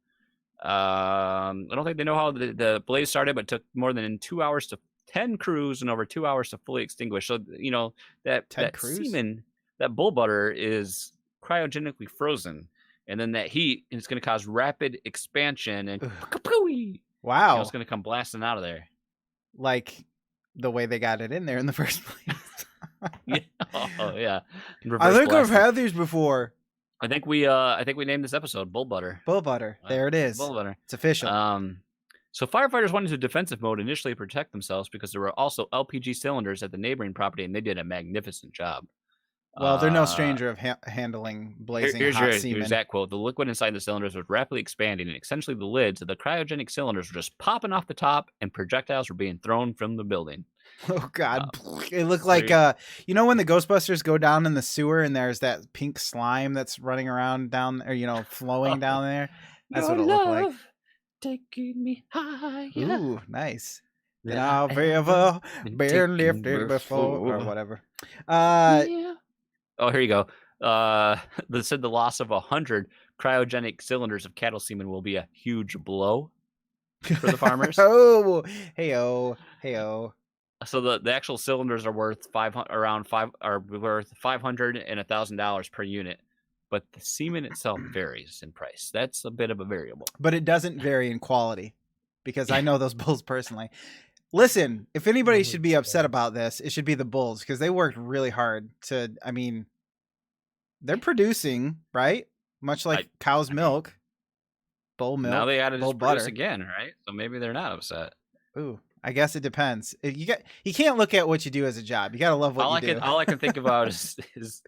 I don't think they know how the blaze started, but it took more than 2 hours to 10 crews and over 2 hours to fully extinguish. So, you know, that semen, that bull butter is cryogenically frozen. And then that heat is going to cause rapid expansion and wow, it's going to come blasting out of there. Like the way they got it in there in the first place. Yeah. Oh yeah. I think I've had these before. I think we named this episode Bull Butter. Bull butter. There it is. Bull butter. It's official. So firefighters went into defensive mode initially to protect themselves because there were also LPG cylinders at the neighboring property, and they did a magnificent job. Well, they're no stranger of handling blazing hot semen. Here's that quote. The liquid inside the cylinders was rapidly expanding, and essentially the lids of the cryogenic cylinders were just popping off the top, and projectiles were being thrown from the building. Oh, God. It looked like, you know when the Ghostbusters go down in the sewer and there's that pink slime that's running around down there, you know, flowing down there? That's what it looked like. Taking me higher. Ooh, nice. I've ever been lifted before, or whatever. Yeah. Oh, here you go. They said the loss of 100 cryogenic cylinders of cattle semen will be a huge blow for the farmers. Oh, hey-oh, hey-oh. So the actual cylinders are worth worth $500 and $1,000 per unit, but the semen itself varies in price. That's a bit of a variable. But it doesn't vary in quality, because I know those bulls personally. Listen, if anybody should be upset about this, it should be the bulls, because they worked really hard to, I mean, they're producing, right? Much like cow's milk, bull milk, now they added bull butter butter again, right? So maybe they're not upset. Ooh, I guess it depends. You can't look at what you do as a job. You got to love what you do. All I can think about is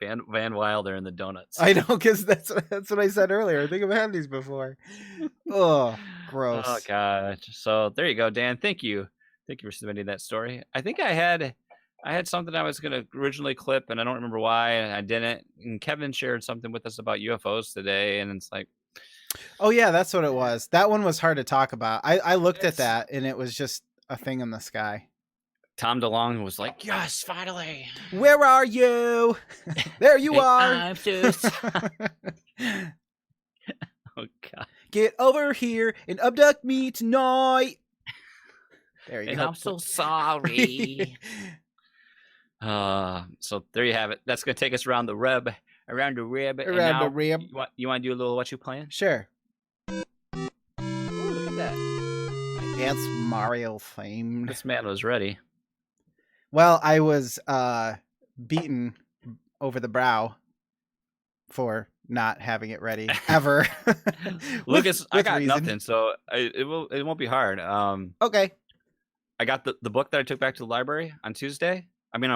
Van Wilder and the donuts. I know, because that's what I said earlier. I think I've had these before. Oh, gross. Oh gosh. So there you go, Dan. Thank you for submitting that story. I think I had something I was going to originally clip, and I don't remember why, and I didn't. And Kevin shared something with us about UFOs today, and it's like, oh yeah, that's what it was. That one was hard to talk about. I looked at that, and it was just a thing in the sky. Tom DeLonge was like, "Yes, finally. Where are you? There you are." I'm just... Oh God. Get over here and abduct me tonight. There you go. I'm so sorry. So there you have it. That's going to take us around the web around the rib. And Around the now rib. You want to do a little what you playing? Sure. Ooh, look at that. It's Mario themed. This man was ready. Well, I was beaten over the brow for not having it ready ever. Lucas, I with got reason. nothing, so it won't be hard. Okay. I got the book that I took back to the library on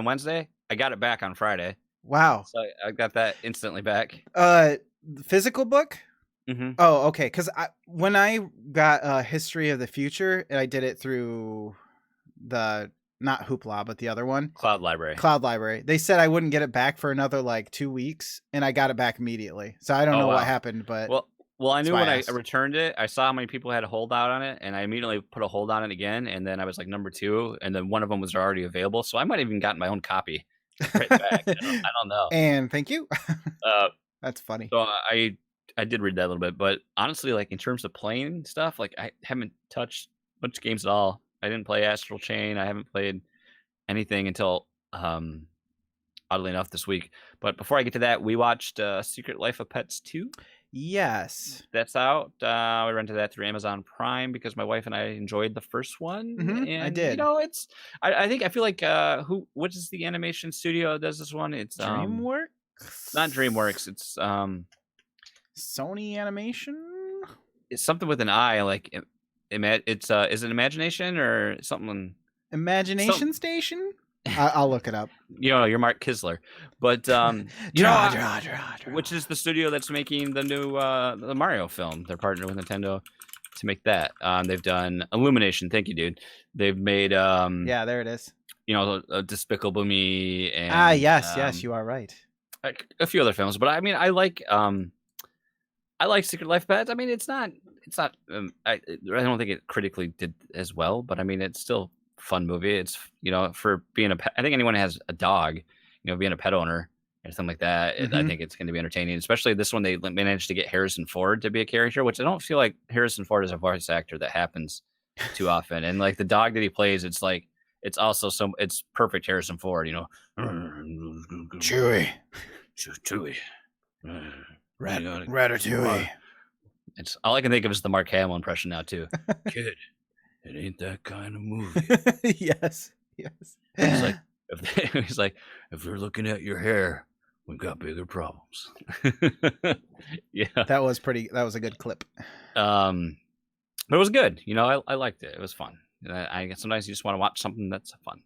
Wednesday. I got it back on Friday. Wow. So I got that instantly back. Physical book? Mm-hmm. Oh, okay. Because when I got History of the Future, and I did it through the not Hoopla, but the other one, Cloud Library. Cloud Library. They said I wouldn't get it back for another like 2 weeks, and I got it back immediately. So I don't know what happened, but well, I knew when I asked. returned it, I saw how many people had a holdout on it, and I immediately put a hold on it again, and then I was like number 2, and then one of them was already available, so I might have even gotten my own copy right back. I don't know. And thank you. That's funny. So I did read that a little bit, but honestly, like in terms of playing stuff, like I haven't touched much games at all. I didn't play Astral Chain. I haven't played anything until oddly enough this week. But before I get to that, we watched Secret Life of Pets 2. Yes. That's out. We rented that through Amazon Prime because my wife and I enjoyed the first one. And, I did. You know, it's I feel like what is the animation studio that does this one? It's DreamWorks? Not DreamWorks. It's Sony Animation? It's something with an I, like it's is it Imagination or something? Imagination Station? I'll look it up. You know, you're Mark Kisler, but which is the studio that's making the new the Mario film. They're partnered with Nintendo to make that. They've done Illumination. Thank you, dude. They've made yeah, there it is. You know, Despicable Me and yes, you are right. A few other films, but I mean, I like Secret Life of Pets. I mean, it's not. I don't think it critically did as well, but I mean, it's still a fun movie. It's, you know, for being a pet. I think anyone who has a dog, you know, being a pet owner or something like that, I think it's going to be entertaining. Especially this one, they managed to get Harrison Ford to be a character, which I don't feel like Harrison Ford is a voice actor that happens too often. And like the dog that he plays, it's like it's also it's perfect Harrison Ford, you know. Chewy. Ratatouille. It's all I can think of is the Mark Hamill impression now too. Kid, it ain't that kind of movie. Yes. He's like, if you're looking at your hair, we've got bigger problems. Yeah, that was a good clip. But it was good. You know, I liked it. It was fun. I sometimes you just want to watch something that's fun.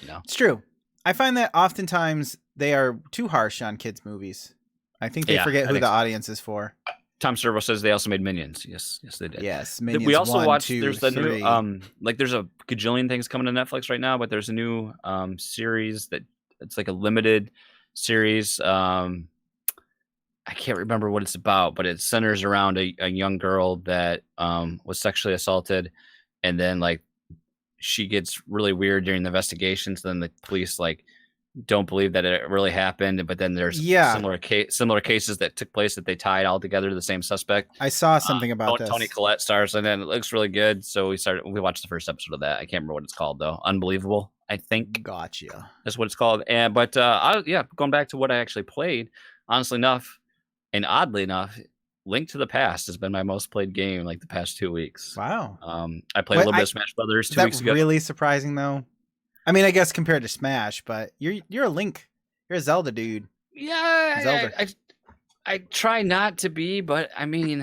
You know, it's true. I find that oftentimes they are too harsh on kids' movies. I think they forget who the audience is for. Tom Servo says they also made Minions. Yes, they did. Yes, Minions. We also 1, watched. 2, there's the 3. new like there's a gajillion things coming to Netflix right now, but there's a new series that it's like a limited series. I can't remember what it's about, but it centers around a young girl that was sexually assaulted, and then like she gets really weird during the investigations. Then the police like don't believe that it really happened, but then there's similar cases that took place that they tied all together to the same suspect. I saw something about this. Toni Collette stars, and then it looks really good. So we watched the first episode of that. I can't remember what it's called though. Unbelievable, I think. Gotcha. That's what it's called. And going back to what I actually played, honestly enough, and oddly enough, Link to the Past has been my most played game like the past 2 weeks. Wow. I played a little bit of Smash Brothers 2 weeks ago. Really surprising though. I mean, I guess compared to Smash, but you're a Link. You're a Zelda dude. Yeah, Zelda. I try not to be, but I mean,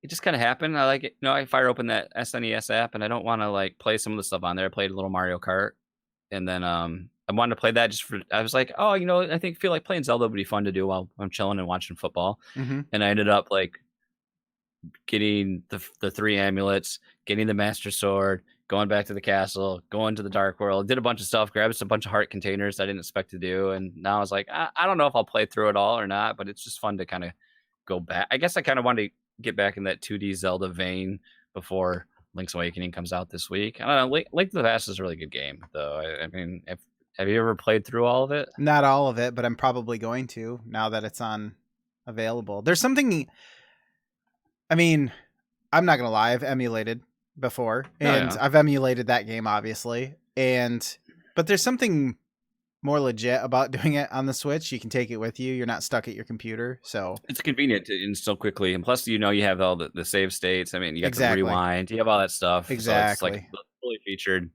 it just kind of happened. I like it. You know, I fire open that SNES app, and I don't want to like play some of the stuff on there. I played a little Mario Kart, and then I wanted to play that just for. I was like, oh, you know, I feel like playing Zelda would be fun to do while I'm chilling and watching football. Mm-hmm. And I ended up like getting the 3 amulets, getting the Master Sword, going back to the castle, going to the Dark World, did a bunch of stuff, grabbed a bunch of heart containers I didn't expect to do. And now I was like, I don't know if I'll play through it all or not, but it's just fun to kind of go back. I guess I kind of wanted to get back in that 2D Zelda vein before Link's Awakening comes out this week. I don't know. Link to the Past is a really good game, though. I mean, have you ever played through all of it? Not all of it, but I'm probably going to now that it's on available. There's something... I mean, I'm not going to lie. I've emulated before, and I've emulated that game, obviously. But there's something more legit about doing it on the Switch. You can take it with you. You're not stuck at your computer. So It's convenient to install quickly, and plus, you have all the save states. I mean, you got Exactly. the rewind, you have all that stuff. So it's like Exactly. fully featured.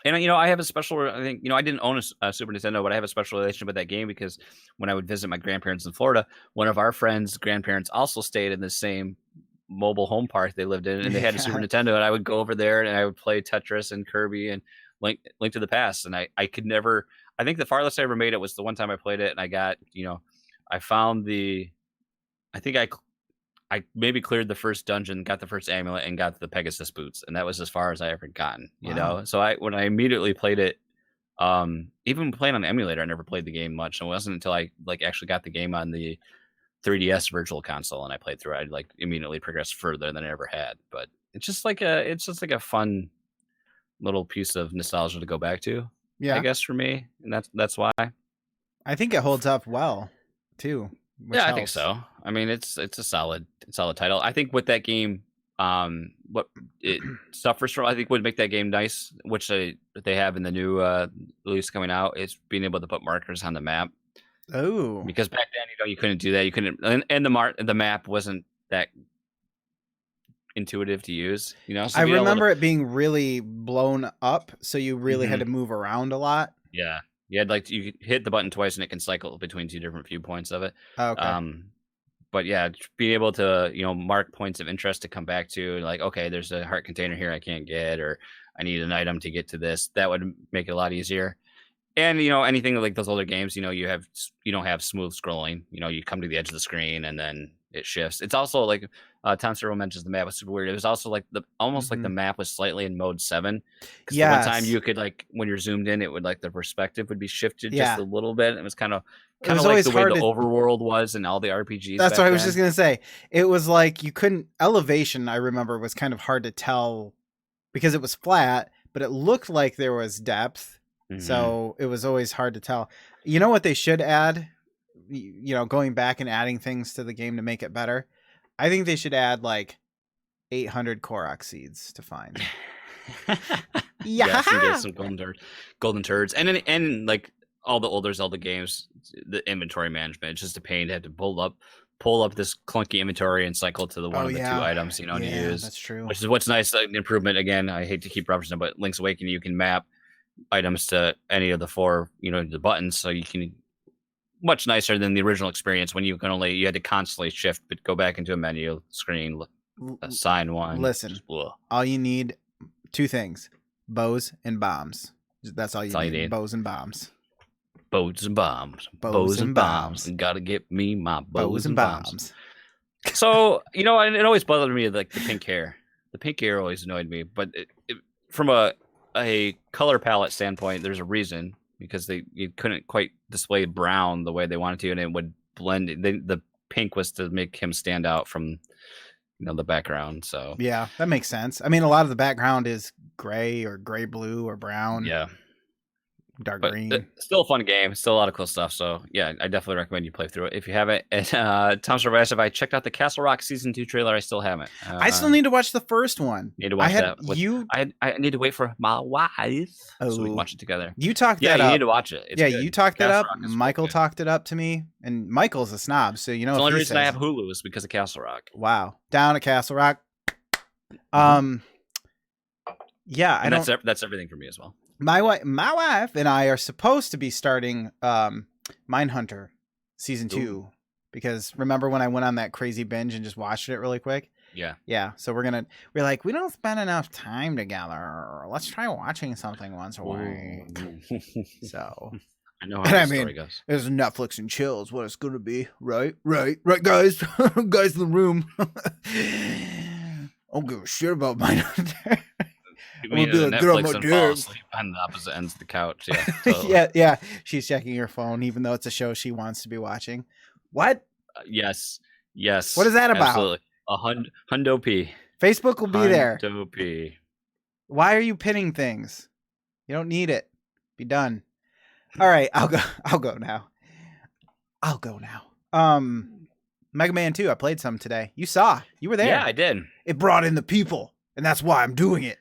And I have a special. I think I didn't own a Super Nintendo, but I have a special relationship with that game because when I would visit my grandparents in Florida, one of our friends' grandparents also stayed in the same mobile home park they lived in, and they had a Super Nintendo, and I would go over there and I would play Tetris and Kirby and Link to the Past, and I could never. I think the farthest I ever made it was the one time I played it, and I got I found I think I maybe cleared the first dungeon, got the first amulet, and got the Pegasus boots, and that was as far as I ever gotten. Wow. So when I immediately played it, even playing on the emulator, I never played the game much. And it wasn't until I actually got the game on the 3DS Virtual Console and I played through it, I immediately progressed further than I ever had. But it's just like a fun little piece of nostalgia to go back to. Yeah. I guess for me, and that's why. I think it holds up well too. Yeah, I think so. I mean, it's a solid title. I think with that game, what it suffers from, I think would make that game nice, which they have in the new release coming out, is being able to put markers on the map. Oh, Because back then, you couldn't do that. You couldn't, and the map wasn't that intuitive to use. So I remember it being really blown up, so you really had to move around a lot. Yeah. You had you hit the button twice and it can cycle between two different viewpoints of it. Okay. But yeah, being able to mark points of interest to come back to, okay, there's a heart container here I can't get, or I need an item to get to this. That would make it a lot easier. And anything like those older games, you don't have smooth scrolling. You come to the edge of the screen and then it shifts. It's also like Tom Servo mentions the map was super weird. It was also like almost like the map was slightly in mode 7. Because the one time you could when you're zoomed in, it would the perspective would be shifted just a little bit. It was kind of like the way the overworld was in all the RPGs. That's what I was just gonna say. It was like you couldn't elevation. I remember was kind of hard to tell because it was flat, but it looked like there was depth. So it was always hard to tell. You know what they should add? Going back and adding things to the game to make it better. I think they should add 800 Korok seeds to find. Yeah, some golden turds, and all the older Zelda games, the inventory management, it's just a pain to have to pull up this clunky inventory and cycle to the one of the two items to use. That's true. Which is what's nice, improvement. Again, I hate to keep referencing, but Link's Awakening, you can map items to any of the 4, the buttons, so you can much nicer than the original experience when you had to constantly shift, but go back into a menu screen, assign one. Listen, all you need 2 things: bows and bombs. That's all you need. Bows and bombs. Bows and bombs. Bows and bombs. And gotta get me my bows and bombs. So and it always bothered me the pink hair. The pink hair always annoyed me, but from a color palette standpoint, there's a reason, because you couldn't quite display brown the way they wanted to, and it would blend. The pink was to make him stand out from the background. So yeah, that makes sense. I mean, a lot of the background is gray or gray blue or brown. Yeah, dark but green. Still a fun game. Still a lot of cool stuff. So yeah, I definitely recommend you play through it if you haven't. And Tom Survives, if I checked out the Castle Rock Season 2 trailer, I still haven't. I still need to watch the first one. Need to watch that. I need to wait for my wife so we can watch it together. You talked that up. Yeah, you need to watch it. It's good. You talked that up. Michael good. Talked it up to me, and Michael's a snob, so the only reason I have Hulu is because of Castle Rock. Wow, down at Castle Rock. Yeah, and that's everything for me as well. My wife and I are supposed to be starting Mindhunter Season 2 because remember when I went on that crazy binge and just watched it really quick? Yeah. So we're like, we don't spend enough time together. Let's try watching something once a week. So I know how the story goes. It's Netflix and chills. What it's gonna be, right, guys, guys in the room. I don't give a shit about Mindhunter. We'll do Netflix and fall asleep on the opposite ends of the couch. Yeah, totally. yeah. She's checking her phone, even though it's a show she wants to be watching. What? Yes. What is that about? Absolutely. Hundo P. Facebook will be there. Hundo P. Why are you pinning things? You don't need it. Be done. All right, I'll go now. Megaman 2. I played some today. You were there. Yeah, I did. It brought in the people, and that's why I'm doing it.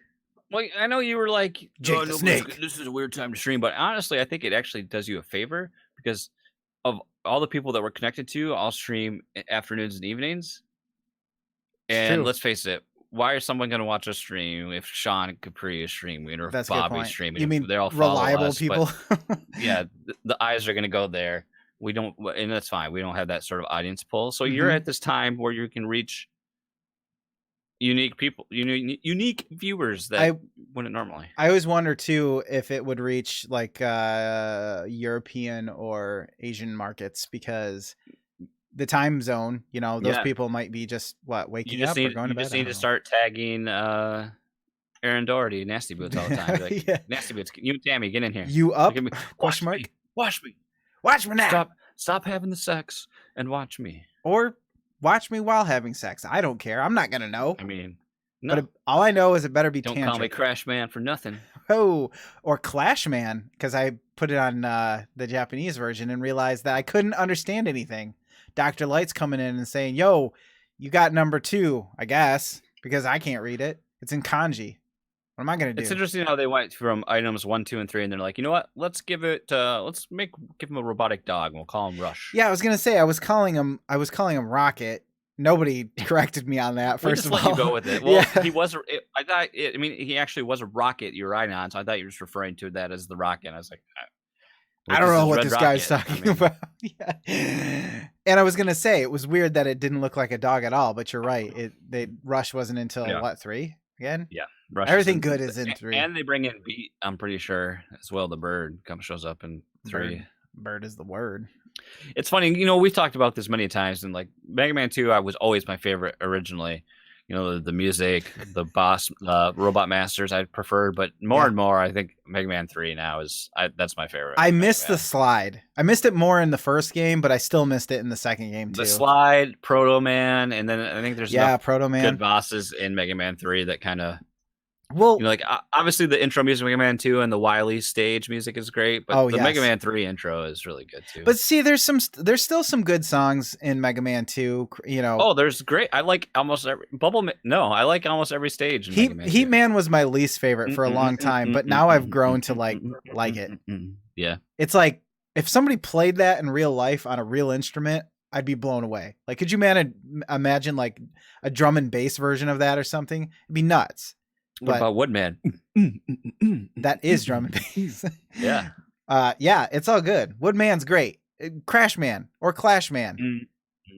Well, I know you were like, Jake "Oh, the no, Snake." this is a weird time to stream, but honestly, I think it actually does you a favor because of all the people that we're connected to, all stream afternoons and evenings. And true. let's face it, why is someone going to watch us stream if Sean and Capri is streaming or if That's a good Bobby's point. streaming? You if mean they all follow reliable us, but people? yeah, the eyes are going to go there. We don't, and that's fine. We don't have that sort of audience pull. So you're Mhm. at this time where you can reach unique people, unique viewers that wouldn't normally. I always wonder too if it would reach like European or Asian markets because the time zone, you know, those Yeah. people might be just You waking just up or need, going you to bed. just I need don't to know. start tagging Aaron Doherty, Nasty Boots all the time. Be like, Yeah. Nasty Boots, you and Tammy, get in here. You up? Look at me. Question mark? Me. Watch me. Watch me now. Stop having the sex and watch me. Or watch me while having sex. I don't care. I'm not gonna know. I mean, no. But all I know is it better be Don't tantric. call me Crash Man for nothing. Oh, or Clash Man, because I put it on the Japanese version and realized that I couldn't understand anything. Dr. Light's coming in and saying, "Yo, you got number 2, I guess," because I can't read it. It's in kanji. What am I gonna do? It's interesting how they went from items 1, 2, and 3, and they're like, you know what? Let's give it. Give him a robotic dog, and we'll call him Rush. Yeah, I was gonna say I was calling him Rocket. Nobody corrected me on that. We First just of let all, you go with it. Well, Yeah. he was. I thought. I mean, he actually was a rocket you were riding on, so I thought you were just referring to that as the rocket. And I was like, I don't know what Red this guy's Rocket. talking about. Yeah. And I was gonna say it was weird that it didn't look like a dog at all, but you're right. Rush wasn't until Yeah. what, 3 again? Yeah, Rush Everything in, good is in 3. and they bring in Beat. I'm pretty sure as well. The bird shows up in 3. Bird is the word. It's funny, you know, we've talked about this many times, and like Mega Man 2, I was always my favorite originally. You know, the music, the boss, Robot Masters I preferred, but more and more, I think Mega Man 3 now that's my favorite. I Mega missed Man. the slide. I missed it more in the first game, but I still missed it in the second game too. The slide, Proto Man, and then I think there's enough Proto Man. good bosses in Mega Man 3 that kind of, Well, you know, like obviously the intro music of Mega Man 2 and the Wily stage music is great, but the Mega Man 3 intro is really good too. but see, there's still some good songs in Mega Man 2. You know, oh, there's great. I like almost every I like almost every stage. In Mega Man 2. Heat Man was my least favorite for a long time, but now I've grown to like it. Yeah, It's like if somebody played that in real life on a real instrument, I'd be blown away. Like, could you imagine like a drum and bass version of that or something? It'd be nuts. What about Woodman? That is drum and bass. Yeah. Yeah, it's all good. Woodman's great. Crash Man or Clash Man.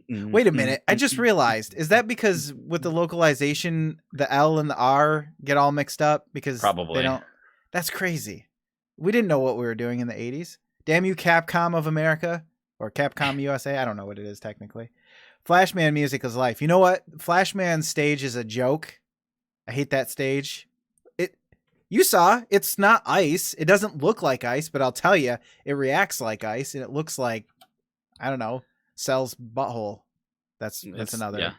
Wait a minute. I just realized. Is that because with the localization, the L and the R get all mixed up? Because Probably. they don't. That's crazy. We didn't know what we were doing in the 80s. Damn you, Capcom of America. Or Capcom USA. I don't know what it is technically. Flashman music is life. You know what? Flashman's stage is a joke. I hate that stage. You saw, it's not ice. It doesn't look like ice, but I'll tell you, it reacts like ice, and it looks like, I don't know, Cell's butthole. That's another. Yeah.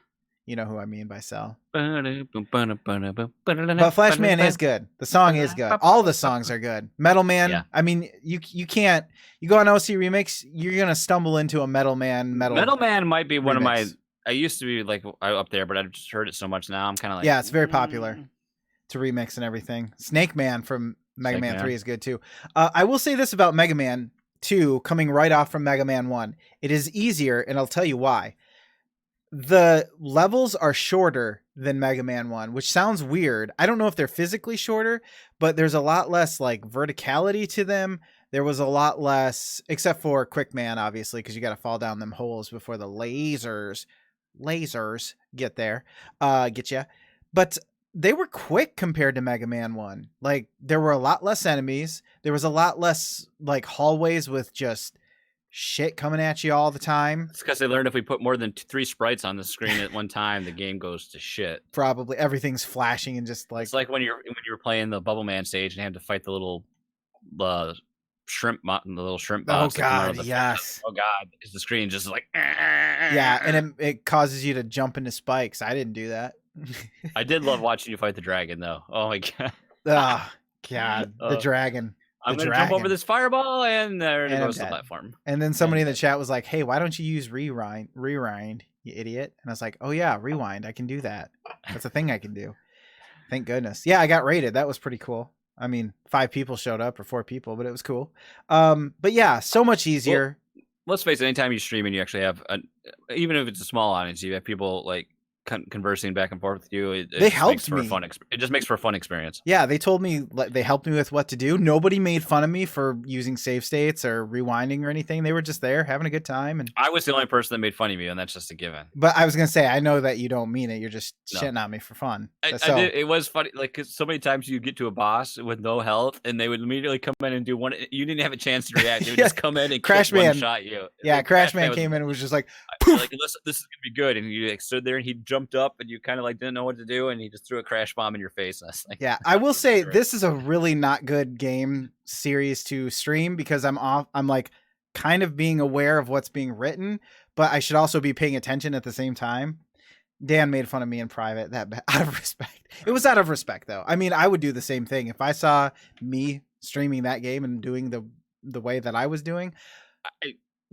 You know who I mean by Cell. But But Flashman is good. The song is good. All the songs are good. Metal Man. Yeah. I mean, you can't. You go on OC Remix, you're gonna stumble into a Metal Man. Metal Man might be one of my. remix. I used to be like up there, but I've just heard it so much now. I'm kind of like, Yeah, it's very popular to remix and everything. Snake Man from Mega Snake Man Man. 3 is good too. I will say this about Mega Man 2 coming right off from Mega Man 1. It is easier, and I'll tell you why. The levels are shorter than Mega Man 1, which sounds weird. I don't know if they're physically shorter, but there's a lot less like verticality to them. There was a lot less, except for Quick Man, obviously, because you got to fall down them holes before the lasers get there, get you. But they were quick compared to Mega Man 1. Like, there were a lot less enemies. There was a lot less like hallways with just shit coming at you all the time. It's because they learned if we put more than 3 sprites on the screen at one time, the game goes to shit. Probably everything's flashing and just like It's like when you were playing the Bubble Man stage and had to fight the little shrimp, the little shrimp oh boss. that come out of god, the- yes. Oh god, is the screen just like? Yeah, and it causes you to jump into spikes. I didn't do that. I did love watching you fight the dragon, though. Oh my god. Oh god, the Oh. dragon. I'm The gonna jump over dragon. this fireball, and there And I'm goes the dead. platform. And then somebody in the chat was like, "Hey, why don't you use rewind, you idiot?" And I was like, "Oh yeah, rewind. I can do that. That's a thing I can do." Thank goodness. Yeah, I got rated. That was pretty cool. I mean, 5 people showed up or 4 people, but it was cool. But yeah, so much easier. Let's face it, anytime you stream and you actually have, even if it's a small audience, you have people like conversing back and forth with you. It They just helped makes for a me. fun it just makes for a fun experience. Yeah, they told me, like, they helped me with what to do. Nobody made fun of me for using save states or rewinding or anything. They were just there having a good time. And I was the only person that made fun of you, and that's just a given. but I was gonna say, I know that you don't mean it. You're just No. shitting on me for fun. I So did, it was funny, like 'cause so many times you get to a boss with no health, and they would immediately come in and do one. You didn't have a chance to react. They would Yeah. just come in and Crash one Man. shot you. yeah, Like, Crash Man was- came in and was just like, you're like, this is gonna be good, and you like stood there, and he jumped up, and you kind of like didn't know what to do, and he just threw a crash bomb in your face. And I was like, yeah. I will say great. this is a really not good game series to stream because I'm like kind of being aware of what's being written, but I should also be paying attention at the same time. Dan made fun of me in private out of respect. It was out of respect though. I mean, I would do the same thing if I saw me streaming that game and doing the way that I was doing.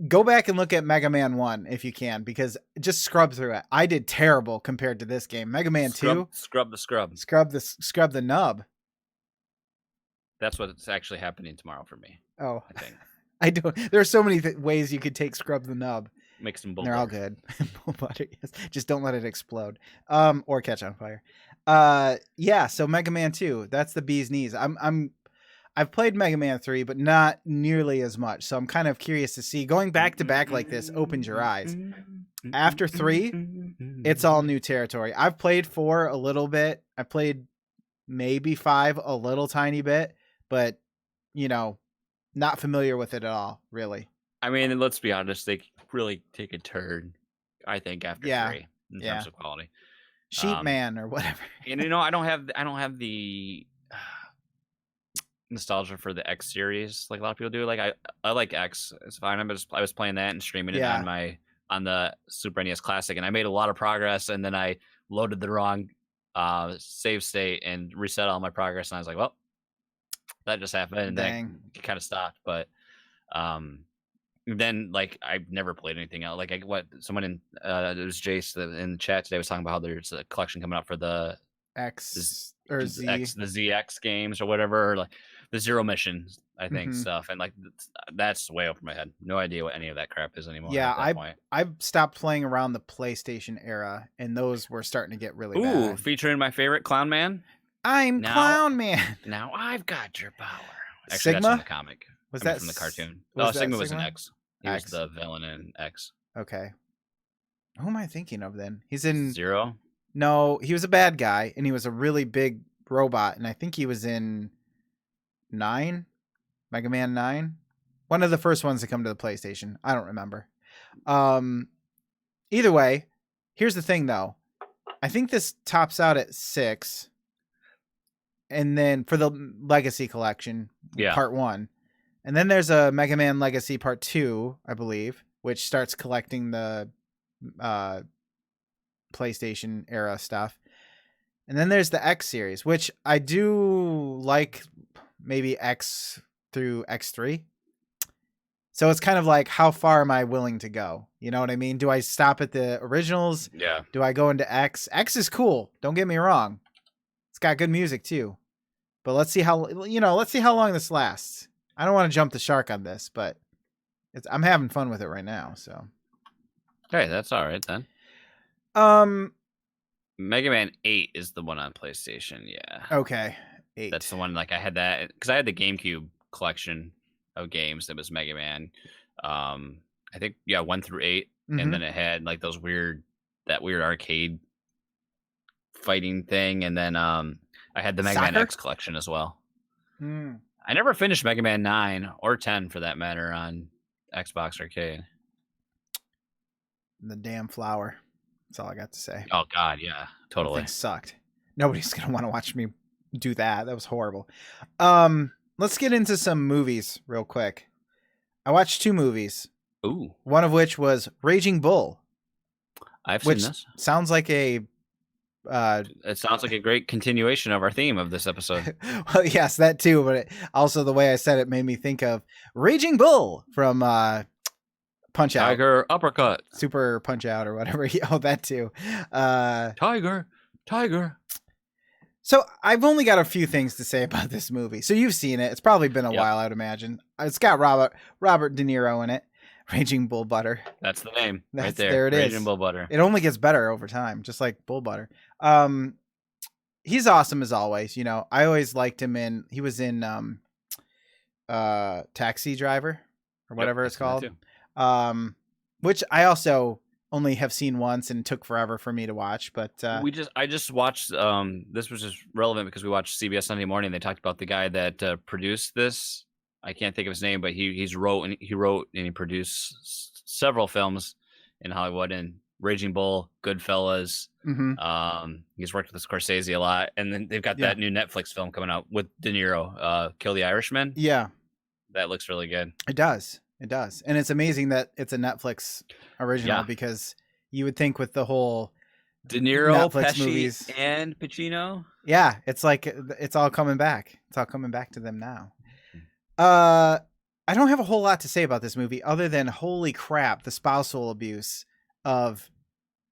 Go back and look at Mega Man 1 if you can, because just scrub through it. I did terrible compared to this game. Mega Man 2, scrub the scrub. scrub the nub. That's what's actually happening tomorrow for me. Oh, I think I don't. There are so many ways you could take scrub the nub. make some bull. They're all butter. good. Bull butter, yes. Just don't let it explode. Or catch on fire. Yeah. So Mega Man 2, that's the bee's knees. I've played Mega Man 3, but not nearly as much. So I'm kind of curious to see. Going back to back like this opens your eyes. After 3, it's all new territory. I've played 4 a little bit. I played maybe 5 a little tiny bit, but not familiar with it at all, really. I mean, let's be honest, they really take a turn, I think, after 3 in terms of quality. Sheep Man or whatever. And I don't have the nostalgia for the X series like a lot of people do. Like I like X. It's fine. I was playing that and streaming it on the Super NES Classic, and I made a lot of progress, and then I loaded the wrong save state and reset all my progress, and I was like, well, that just happened, and then it kind of stopped. But then like I've never played anything else. Like someone in it was Jace in the chat today was talking about how there's a collection coming up for the X or Z. the ZX games or whatever, or like the Zero Missions, I think, stuff, and like that's way over my head. No idea what any of that crap is anymore. Yeah, at that point. I've stopped playing around the PlayStation era, and those were starting to get really Ooh, bad. featuring my favorite Clown Man. I'm Clown Man. Now I've got your power. Actually, Sigma? that's from the comic. Was I mean, that from the cartoon? was Oh, that Sigma was an Sigma? X. He X. was the villain in X. Okay. Who am I thinking of then? He's in Zero. No, he was a bad guy, and he was a really big robot, and I think he was in 9, Mega Man 9, one of the first ones to come to the PlayStation. I don't remember. Either way, here's the thing though. I think this tops out at 6, and then for the Legacy Collection, Part 1, and then there's a Mega Man Legacy Part 2, I believe, which starts collecting the PlayStation era stuff. And then there's the X series, which I do like, maybe X through X3. So it's kind of like, how far am I willing to go? You know what I mean? Do I stop at the originals? Yeah. Do I go into X? X is cool. Don't get me wrong. It's got good music too. But let's see how long this lasts. I don't want to jump the shark on this, but I'm having fun with it right now. So. Hey, that's all right then. Mega Man 8 is the one on PlayStation. Yeah. Okay. 8. That's the one. Like I had that because I had the GameCube collection of games that was Mega Man. I think 1 through 8, and then it had like that weird arcade fighting thing, and then I had the Mega Man X collection as well. I never finished Mega Man 9 or 10 for that matter on Xbox Arcade. The damn flower. That's all I got to say. Oh God, yeah, totally. That thing sucked. Nobody's gonna want to watch me do that. That was horrible. Let's get into some movies real quick. I watched 2 movies. Ooh. One of which was Raging Bull. I've seen this. Sounds like a it sounds like a great continuation of our theme of this episode. Well, yes, that too, but also the way I said it made me think of Raging Bull from Punch Out. Tiger uppercut. Super Punch Out or whatever. Oh, that too. Tiger. So I've only got a few things to say about this movie. So you've seen it. It's probably been a Yep. while, I'd imagine. It's got Robert De Niro in it. Raging Bull Butter. That's the name right That's- there. there it is. Raging Bull Butter. It only gets better over time, just like Bull Butter. He's awesome as always. You know, I always liked him he was in Taxi Driver or whatever it's called. Which I also only have seen once and took forever for me to watch, but I just watched this was just relevant because we watched CBS Sunday Morning. They talked about the guy that produced this. I can't think of his name, but he wrote and he produced several films in Hollywood, and Raging Bull, Goodfellas. He's worked with Scorsese a lot, and then they've got that new Netflix film coming out with De Niro, Kill the Irishman. Yeah, that looks really good. It does, and it's amazing that it's a Netflix original because you would think with the whole De Niro, Netflix Pesci, movies and Pacino. Yeah, it's like it's all coming back. It's all coming back to them now. I don't have a whole lot to say about this movie other than holy crap, the spousal abuse of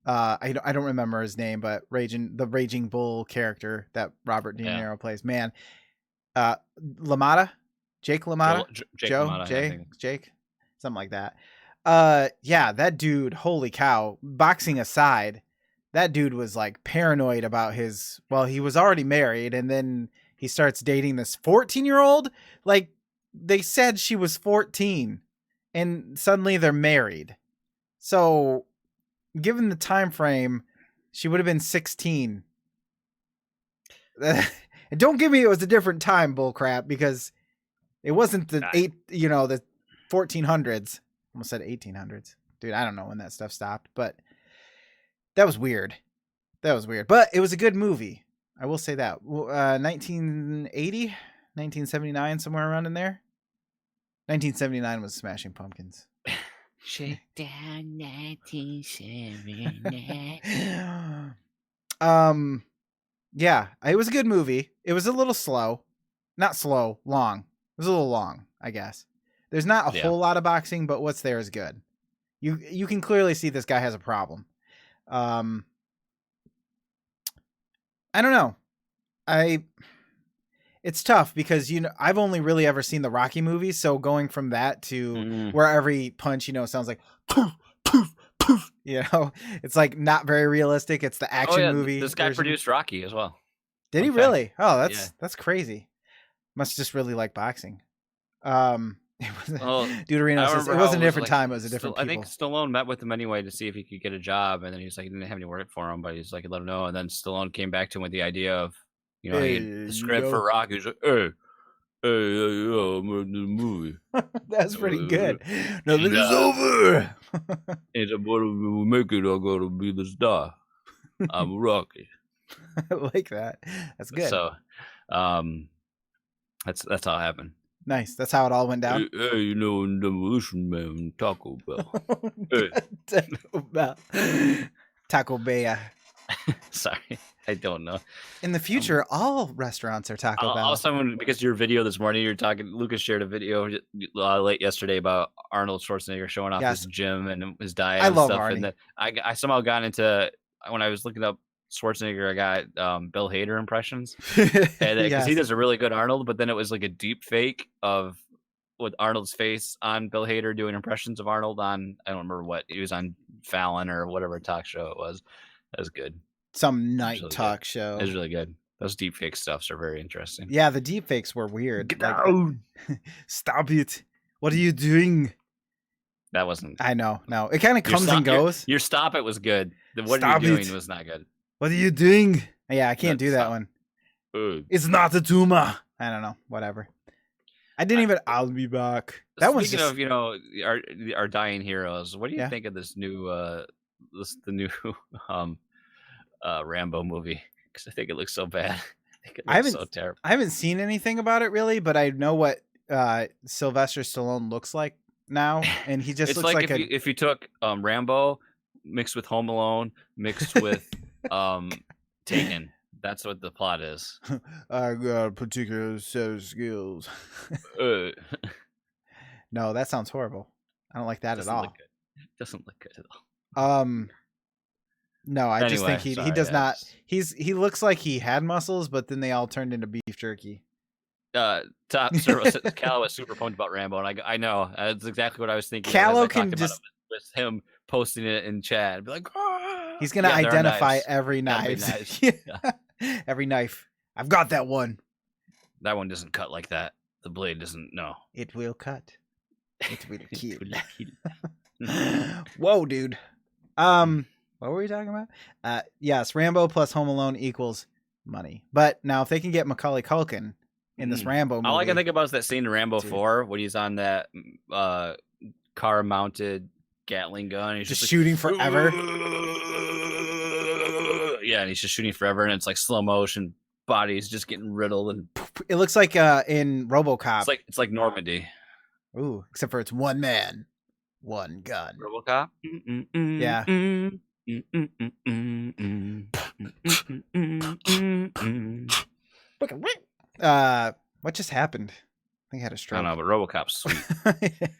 I don't remember his name, but the Raging Bull character that Robert De Niro plays. Man, LaMotta, Jake LaMotta, Jake, something like that. Yeah, that dude. Holy cow! Boxing aside, that dude was like paranoid about he was already married, and then he starts dating this 14-year-old. Like, they said she was 14 and suddenly they're married. So given the time frame, she would have been 16. And don't give me it was a different time, bullcrap, because it wasn't the the 1400s. Almost said 1800s. Dude, I don't know when that stuff stopped, but that was weird. But it was a good movie. I will say that. 1980, 1979, somewhere around in there. 1979 was Smashing Pumpkins. Shake down 1979. Yeah, it was a good movie. It was a little slow. Not slow, long. It was a little long, I guess. There's not a whole lot of boxing, but what's there is good. You can clearly see this guy has a problem. I don't know. It's tough because I've only really ever seen the Rocky movies, so going from that to where every punch sounds like poof poof poof, it's like not very realistic. It's the action movie. This guy produced Rocky as well. Did he really? Oh, that's crazy. Must just really like boxing. Dude Arena says it wasn't a different time. It was a different people. I think Stallone met with him anyway to see if he could get a job, and then he's like, he didn't have any work for him, but he's like, he let him know. And then Stallone came back to him with the idea of, the script for Rocky. He's like, hey, I'm in the movie. That's pretty good. Nothing is over. And when we make it, I gotta be the star. I'm Rocky. I like that. That's good. So, that's how it happened. Nice. That's how it all went down. Hey, in Demolition Man, Taco Bell. Taco Bell. Sorry, I don't know. In the future, all restaurants are Taco Bell. Also, because your video this morning, Lucas shared a video late yesterday about Arnold Schwarzenegger showing off his gym and his diet. I and love stuff. Arnie. And then I somehow got into, when I was looking up Schwarzenegger, I got Bill Hader impressions, and because he does a really good Arnold, but then it was like a deep fake with Arnold's face on Bill Hader doing impressions of Arnold on, I don't remember what, he was on Fallon or whatever talk show it was. That was good. Some night talk show. It was really good. Those deep fake stuffs are very interesting. Yeah, the deep fakes were weird. Get down. Stop it. What are you doing? That wasn't. I know. No, it kind of comes and goes. Your stop it was good. What are you doing was not good. What are you doing? Yeah, I can't do that one. It's not a tumor. I don't know. Whatever. I didn't even. I'll be back. That one's just... of our dying heroes. What do you think of this new the new Rambo movie? Because I think it looks so bad. I haven't so terrible. I haven't seen anything about it really, but I know what Sylvester Stallone looks like now, and he just looks like if you took Rambo mixed with Home Alone mixed with Taken. That's what the plot is. I got a particular set of skills. No, that sounds horrible. I don't like that at all. Doesn't look good at all. No, I just think Anyway, he sorry, does yeah, not. just- He looks like he had muscles, but then they all turned into beef jerky. Top Servo says Callow is super pumped about Rambo, and I know that's exactly what I was thinking. Callow as I can talked about just- it with him posting it in chat, and be like, "Ah!" He's gonna Yeah, there are identify knives. every Gotta be knife. knives. Every knife. I've got that one. That one doesn't cut like that. The blade doesn't. No. It will cut. It will kill. kill. Whoa, dude. What were we talking about? Yes, Rambo plus Home Alone equals money. But now if they can get Macaulay Culkin in this Rambo movie, All I can think about is that scene in Rambo Dude. 4 when he's on that car-mounted Gatling gun. And he's just just shooting forever. Yeah, and he's just shooting forever, and it's like slow motion. Body's just getting riddled, and It looks like in RoboCop. it's like Normandy. Ooh, except for it's one man, one gun. RoboCop. Yeah. What just happened? I think I had a I stroke. don't know, but RoboCop's sweet.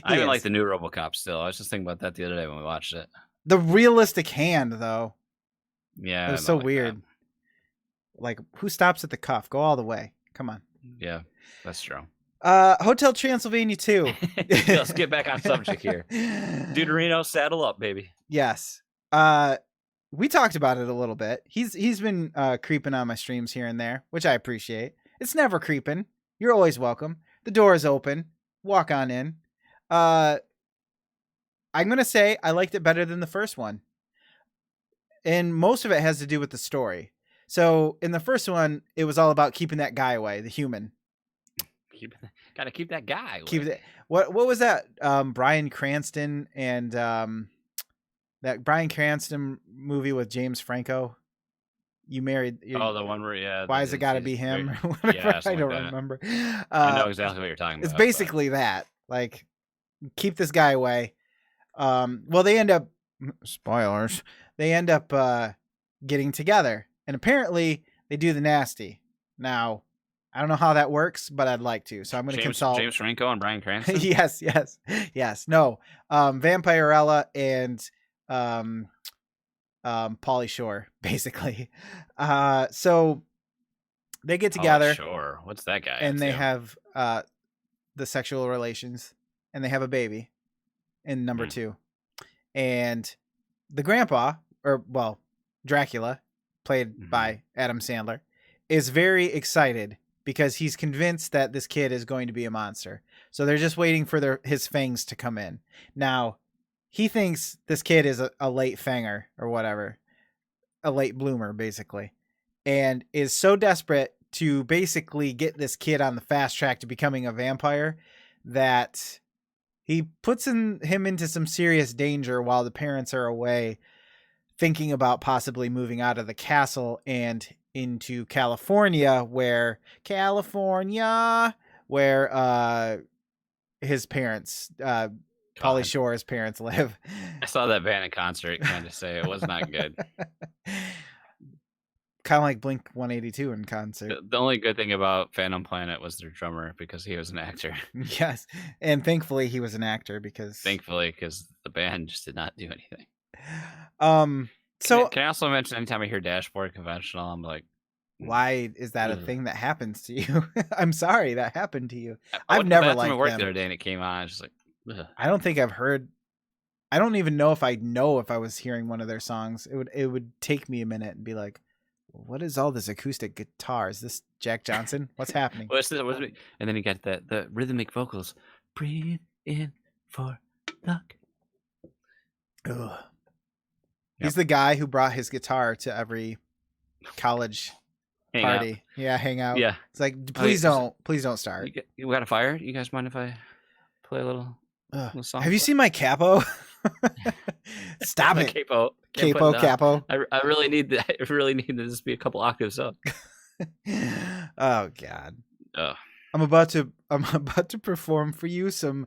I even like the new RoboCop still. I was just thinking about that the other day when we watched it. the realistic hand though. Yeah, It was I so like that. weird. Like who stops at the cuff? Go all the way. Come on. Yeah, that's true. Hotel Transylvania 2. Let's get back on subject here. Deuterino, saddle up, baby. Yes. We talked about it a little bit. He's been creeping on my streams here and there, which I appreciate. It's never creeping. You're always welcome. The door is open. Walk on in. I'm gonna say I liked it better than the first one. And most of it has to do with the story. So in the first one, it was all about keeping that guy away, the human. Gotta keep that guy. Keep away. it. What was that? Bryan Cranston and that Bryan Cranston movie with James Franco. You married. Oh, the one where Why has it got to be him? Or whatever. Yeah, I something don't like that. remember. I know exactly what you're talking about. It's but- basically that. Like, keep this guy away. Well, they end up. Spoilers. They end up getting together, and apparently they do the nasty. Now, I don't know how that works, but I'd like to. So I'm going to consult. James Franco and Bryan Cranston. yes. No, Vampirella and Pauly Shore, basically. So they get together. Oh, sure. What's that guy? And up they to? have the sexual relations, and they have a baby in number 2. And the grandpa, or well, Dracula, played by Adam Sandler, is very excited because he's convinced that this kid is going to be a monster. So they're just waiting for his fangs to come in. Now, he thinks this kid is a late fanger or whatever, a late bloomer, basically, and is so desperate to basically get this kid on the fast track to becoming a vampire that he puts him into some serious danger while the parents are away, thinking about possibly moving out of the castle and into California, where his parents, Pauly Shore's parents, live. I saw that band in concert. Kind of say it was not good. Kind of like Blink 182 in concert. The only good thing about Phantom Planet was their drummer because he was an actor. Yes, and thankfully he was an actor because Thankfully, because the band just did not do anything. So Can I also mention anytime I hear Dashboard Conventional, I'm like, why is that a thing that happens to you? I'm sorry that happened to you. I I've went to the never bathroom liked at work them. the other day and it came on. It's just like, ugh. I don't think I've heard. I don't even know if I was hearing one of their songs. It would take me a minute and be like, what is all this acoustic guitar? Is this Jack Johnson? What's happening? What's this? And then you get the rhythmic vocals. Breathe in for luck. Ugh. He's the guy who brought his guitar to every college Hang out. party. Yeah, hang out. Yeah. It's like, Oh, yeah, please don't start. You got a fire? You guys mind if I play a little song? Have you seen my capo? Stop My it. capo? Can't put it down. Capo. I really need that. I really need this to be a couple octaves up. Oh God. Ugh. I'm about to perform for you some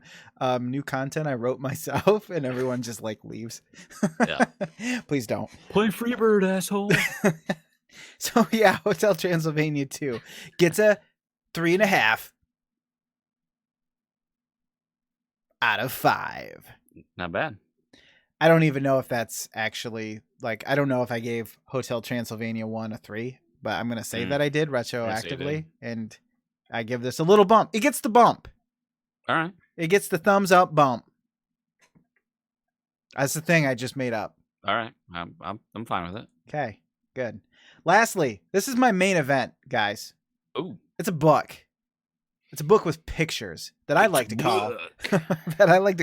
new content I wrote myself, and everyone just like leaves. Yeah. Please don't. Play Freebird, asshole. So yeah, Hotel Transylvania 2 gets a 3.5 out of 5. Not bad. I don't even know if that's actually like, I don't know if I gave Hotel Transylvania 1 a 3, but I'm going to say that I did retroactively, and I give this a little bump. It gets the bump. All right. It gets the thumbs up bump. That's the thing I just made up. All right. I'm fine with it. Okay, good. Lastly, this is my main event, guys. Ooh. It's a book. It's a book with pictures that I like to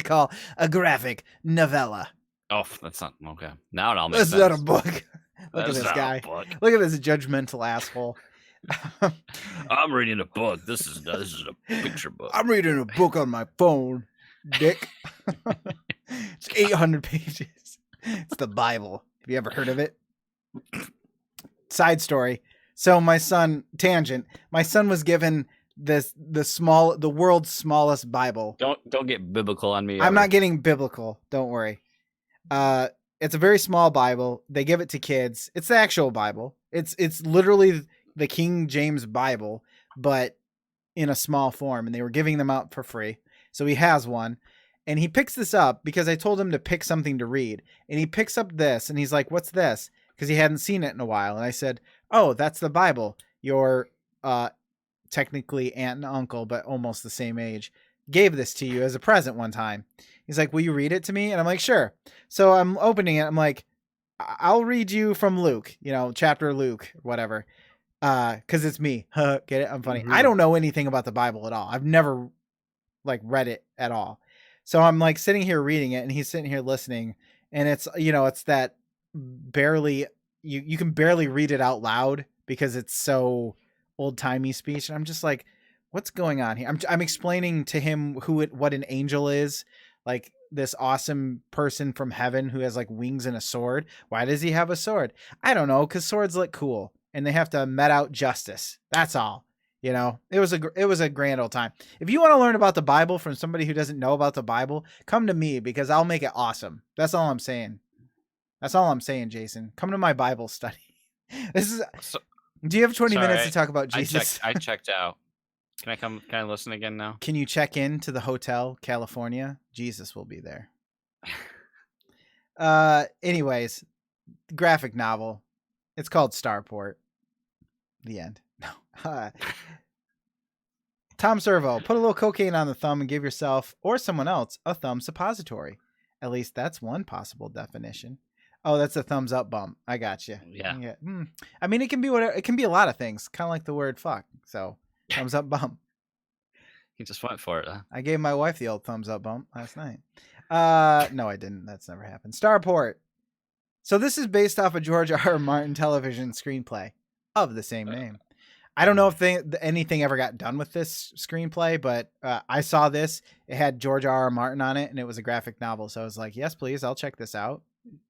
call a graphic novella. Oh, that's not okay. Now it all makes That's sense. not a book. Look at That's this not a guy. book. Look at this judgmental asshole. I'm reading a book. This is a picture book. I'm reading a book on my phone, dick. It's 800 pages. It's the Bible. Have you ever heard of it? Side story. So my son, tangent. My son was given the world's smallest Bible. Don't get biblical on me. I'm ever. not getting biblical. Don't worry. It's a very small Bible. They give it to kids. It's the actual Bible. It's literally the King James Bible, but in a small form. And they were giving them out for free. So he has one. And he picks this up because I told him to pick something to read. And he picks up this and he's like, "What's this?" Because he hadn't seen it in a while. And I said, "Oh, that's the Bible. Your technically aunt and uncle, but almost the same age, gave this to you as a present one time." He's like, "Will you read it to me?" And I'm like, "Sure." So I'm opening it. I'm like, "I'll read you from Luke, chapter Luke, whatever." Cause it's me. Get it? I'm funny. Mm-hmm. I don't know anything about the Bible at all. I've never read it at all. So I'm like sitting here reading it and he's sitting here listening, and it's, it's that barely, you can barely read it out loud because it's so old timey speech. And I'm just like, what's going on here? I'm explaining to him what an angel is, like this awesome person from heaven who has like wings and a sword. Why does he have a sword? I don't know. 'Cause swords look cool and they have to met out justice. That's all. It was a grand old time. If you want to learn about the Bible from somebody who doesn't know about the Bible, come to me because I'll make it awesome. That's all I'm saying. Jason. Come to my Bible study. Do you have 20 minutes to talk about Jesus? I checked out. Can I listen again now? Can you check in to the Hotel California? Jesus will be there. Anyways, graphic novel. It's called Starport. The end. No. Tom Servo, put a little cocaine on the thumb and give yourself or someone else a thumb suppository. At least that's one possible definition. Oh, that's a thumbs up bump. I got you. Yeah. I mean, it can be whatever. It can be a lot of things, kind of like the word fuck. So, thumbs up bump. He just went for it. Huh? I gave my wife the old thumbs up bump last night. No, I didn't. That's never happened. Starport. So this is based off a George R. R. Martin television screenplay of the same name. I don't know if anything ever got done with this screenplay, but I saw this. It had George R. R. Martin on it, and it was a graphic novel. So I was like, yes, please, I'll check this out.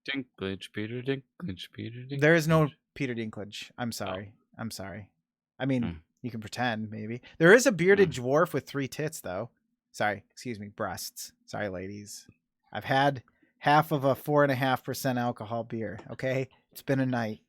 Dinklage, Peter Dinklage. There is no Peter Dinklage. I'm sorry. I mean, you can pretend, maybe. There is a bearded dwarf with 3 tits, though. Sorry, excuse me, breasts. Sorry, ladies. I've had half of a 4.5% alcohol beer, okay? It's been a night.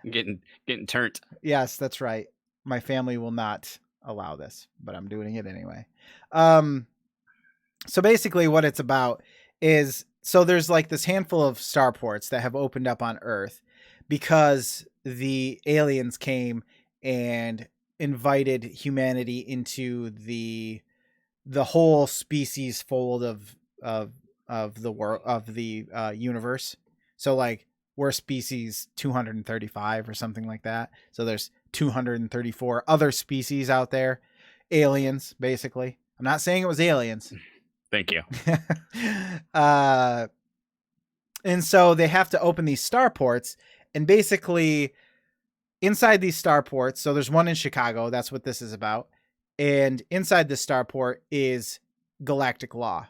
Getting turnt. Yes, that's right. My family will not allow this, but I'm doing it anyway. So basically what it's about is, so there's like this handful of starports that have opened up on Earth because the aliens came and invited humanity into the whole species fold of the world, of the universe. So like we're species 235 or something like that. So there's 234 other species out there, aliens basically. I'm not saying it was aliens. Thank you. And so they have to open these starports, and basically inside these starports, so there's one in Chicago, that's what this is about. And inside the starport is galactic law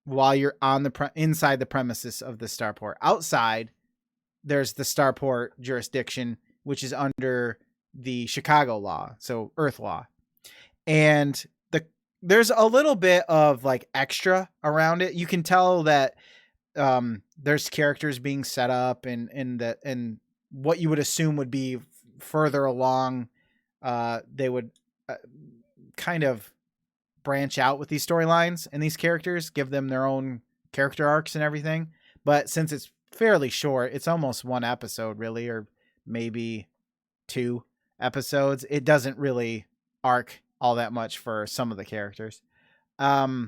while you're on inside the premises of the starport. Outside, there's the starport jurisdiction, which is under the Chicago law, so Earth law. And there's a little bit of like extra around it. You can tell that there's characters being set up and what you would assume would be further along. They would kind of branch out with these storylines and these characters, give them their own character arcs and everything. But since it's fairly short, it's almost one episode really, or maybe 2 episodes. It doesn't really arc all that much for some of the characters. But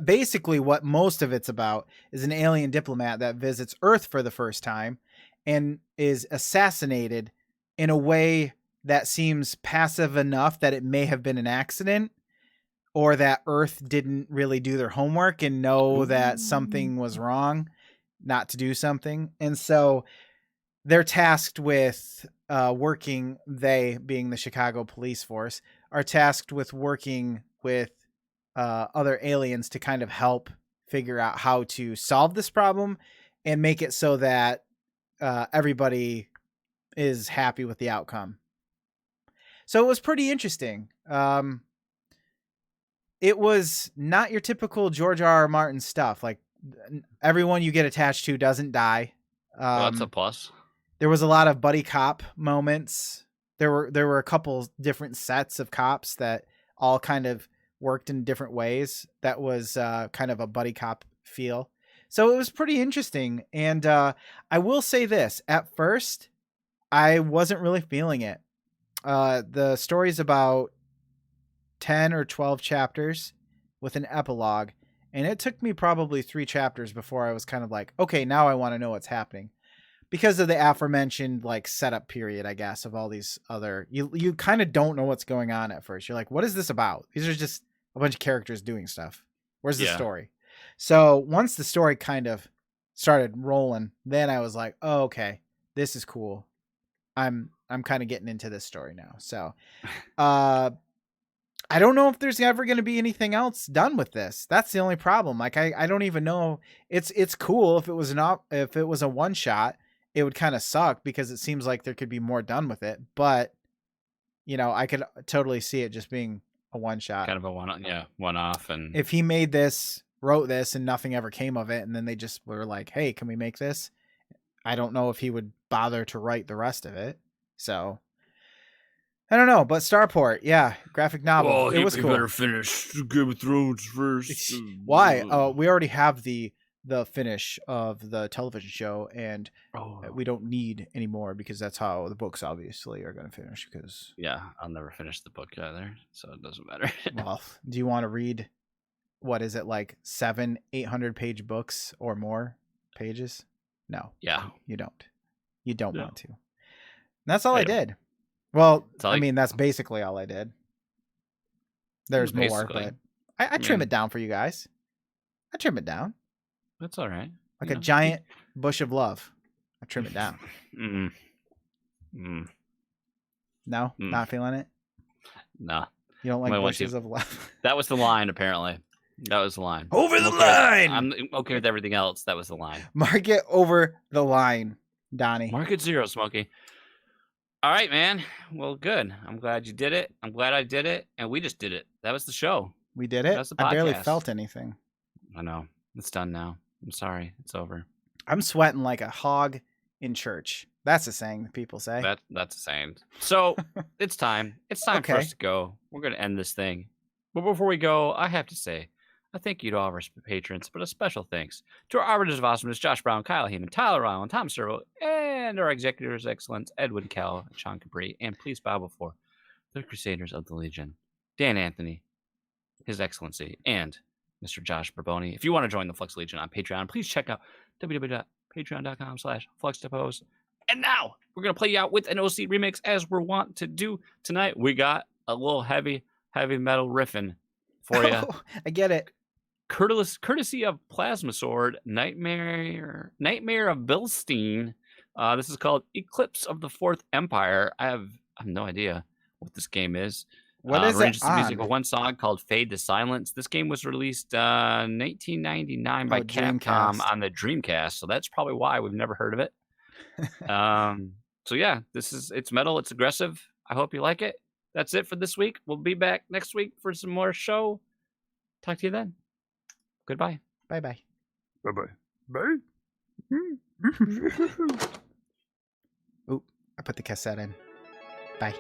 basically what most of it's about is an alien diplomat that visits Earth for the first time and is assassinated in a way that seems passive enough that it may have been an accident, or that Earth didn't really do their homework and know that something was wrong, not to do something. And so they're tasked with working, they being the Chicago police force, are tasked with working with other aliens to kind of help figure out how to solve this problem and make it so that everybody is happy with the outcome. So it was pretty interesting. It was not your typical George R.R. Martin stuff. Like, everyone you get attached to doesn't die. Well, that's a plus. There was a lot of buddy cop moments. There were a couple different sets of cops that all kind of worked in different ways. That was kind of a buddy cop feel. So it was pretty interesting. And I will say this, at first, I wasn't really feeling it. The story's about 10 or 12 chapters with an epilogue. And it took me probably 3 chapters before I was kind of like, okay, now I want to know what's happening. Because of the aforementioned like setup period, I guess, of all these other, you kind of don't know what's going on at first. You're like, what is this about? These are just a bunch of characters doing stuff. Where's the story? So once the story kind of started rolling, then I was like, oh, okay, this is cool. I'm kind of getting into this story now. So, I don't know if there's ever going to be anything else done with this. That's the only problem. Like, I don't even know. It's cool if it was a one shot. It would kind of suck because it seems like there could be more done with it. But, you know, I could totally see it just being a one shot. Kind of a one off. And if he wrote this and nothing ever came of it, and then they just were like, hey, can we make this? I don't know if he would bother to write the rest of it. So I don't know, but Starport, yeah, graphic novel. Oh, it was cool. Better finish Game of Thrones first. Why? Oh, we already have the finish of the television show, and we don't need any more because that's how the books obviously are going to finish. Because I'll never finish the book either, so it doesn't matter. Well, do you want to read? What is it, like 700-800 page books or more pages? No. Yeah. You don't. You don't want to. And that's all I did. Well, I mean, that's basically all I did. There's more, but I trim it down for you guys. I trim it down. That's all right. Like a giant bush of love. I trim it down. No? Not feeling it? No. You don't like bushes of love? That was the line, apparently. That was the line. Over the line! I'm okay with everything else. That was the line. Mark it over the line, Donnie. Mark it 0, Smokey. All right, man. Well, good. I'm glad you did it. I'm glad I did it. And we just did it. That was the show. We did it? That's the I barely podcast. felt anything. I know. It's done now. I'm sorry. It's over. I'm sweating like a hog in church. That's a saying that people say. That's a saying. So it's time. It's time for us to go. We're going to end this thing. But before we go, I have to say, a thank you to all of our patrons, but a special thanks to our Arbiters of Awesomeness, Josh Brown, Kyle Heyman, Tyler Ryland, Tom Servo, and our Executors of Excellence, Edwin Kell, and Sean Capri. And please bow before the Crusaders of the Legion, Dan Anthony, His Excellency, and Mr. Josh Barboni. If you want to join the Flux Legion on Patreon, please check out www.patreon.com/FluxTaposed. And now we're going to play you out with an OC remix as we're wont to do tonight. We got a little heavy metal riffing for you. Oh, I get it. Courtesy of Plasma Sword, Nightmare of Bilstein. This is called Eclipse of the Fourth Empire. I have no idea what this game is. What is ranges it the music on? of one song called Fade to Silence. This game was released 1999 by Capcom Dreamcast. on the Dreamcast, so that's probably why we've never heard of it. So yeah, it's metal, it's aggressive. I hope you like it. That's it for this week. We'll be back next week for some more show. Talk to you then. Goodbye. Bye-bye. Bye-bye. Bye. Oop, I put the cassette in. Bye.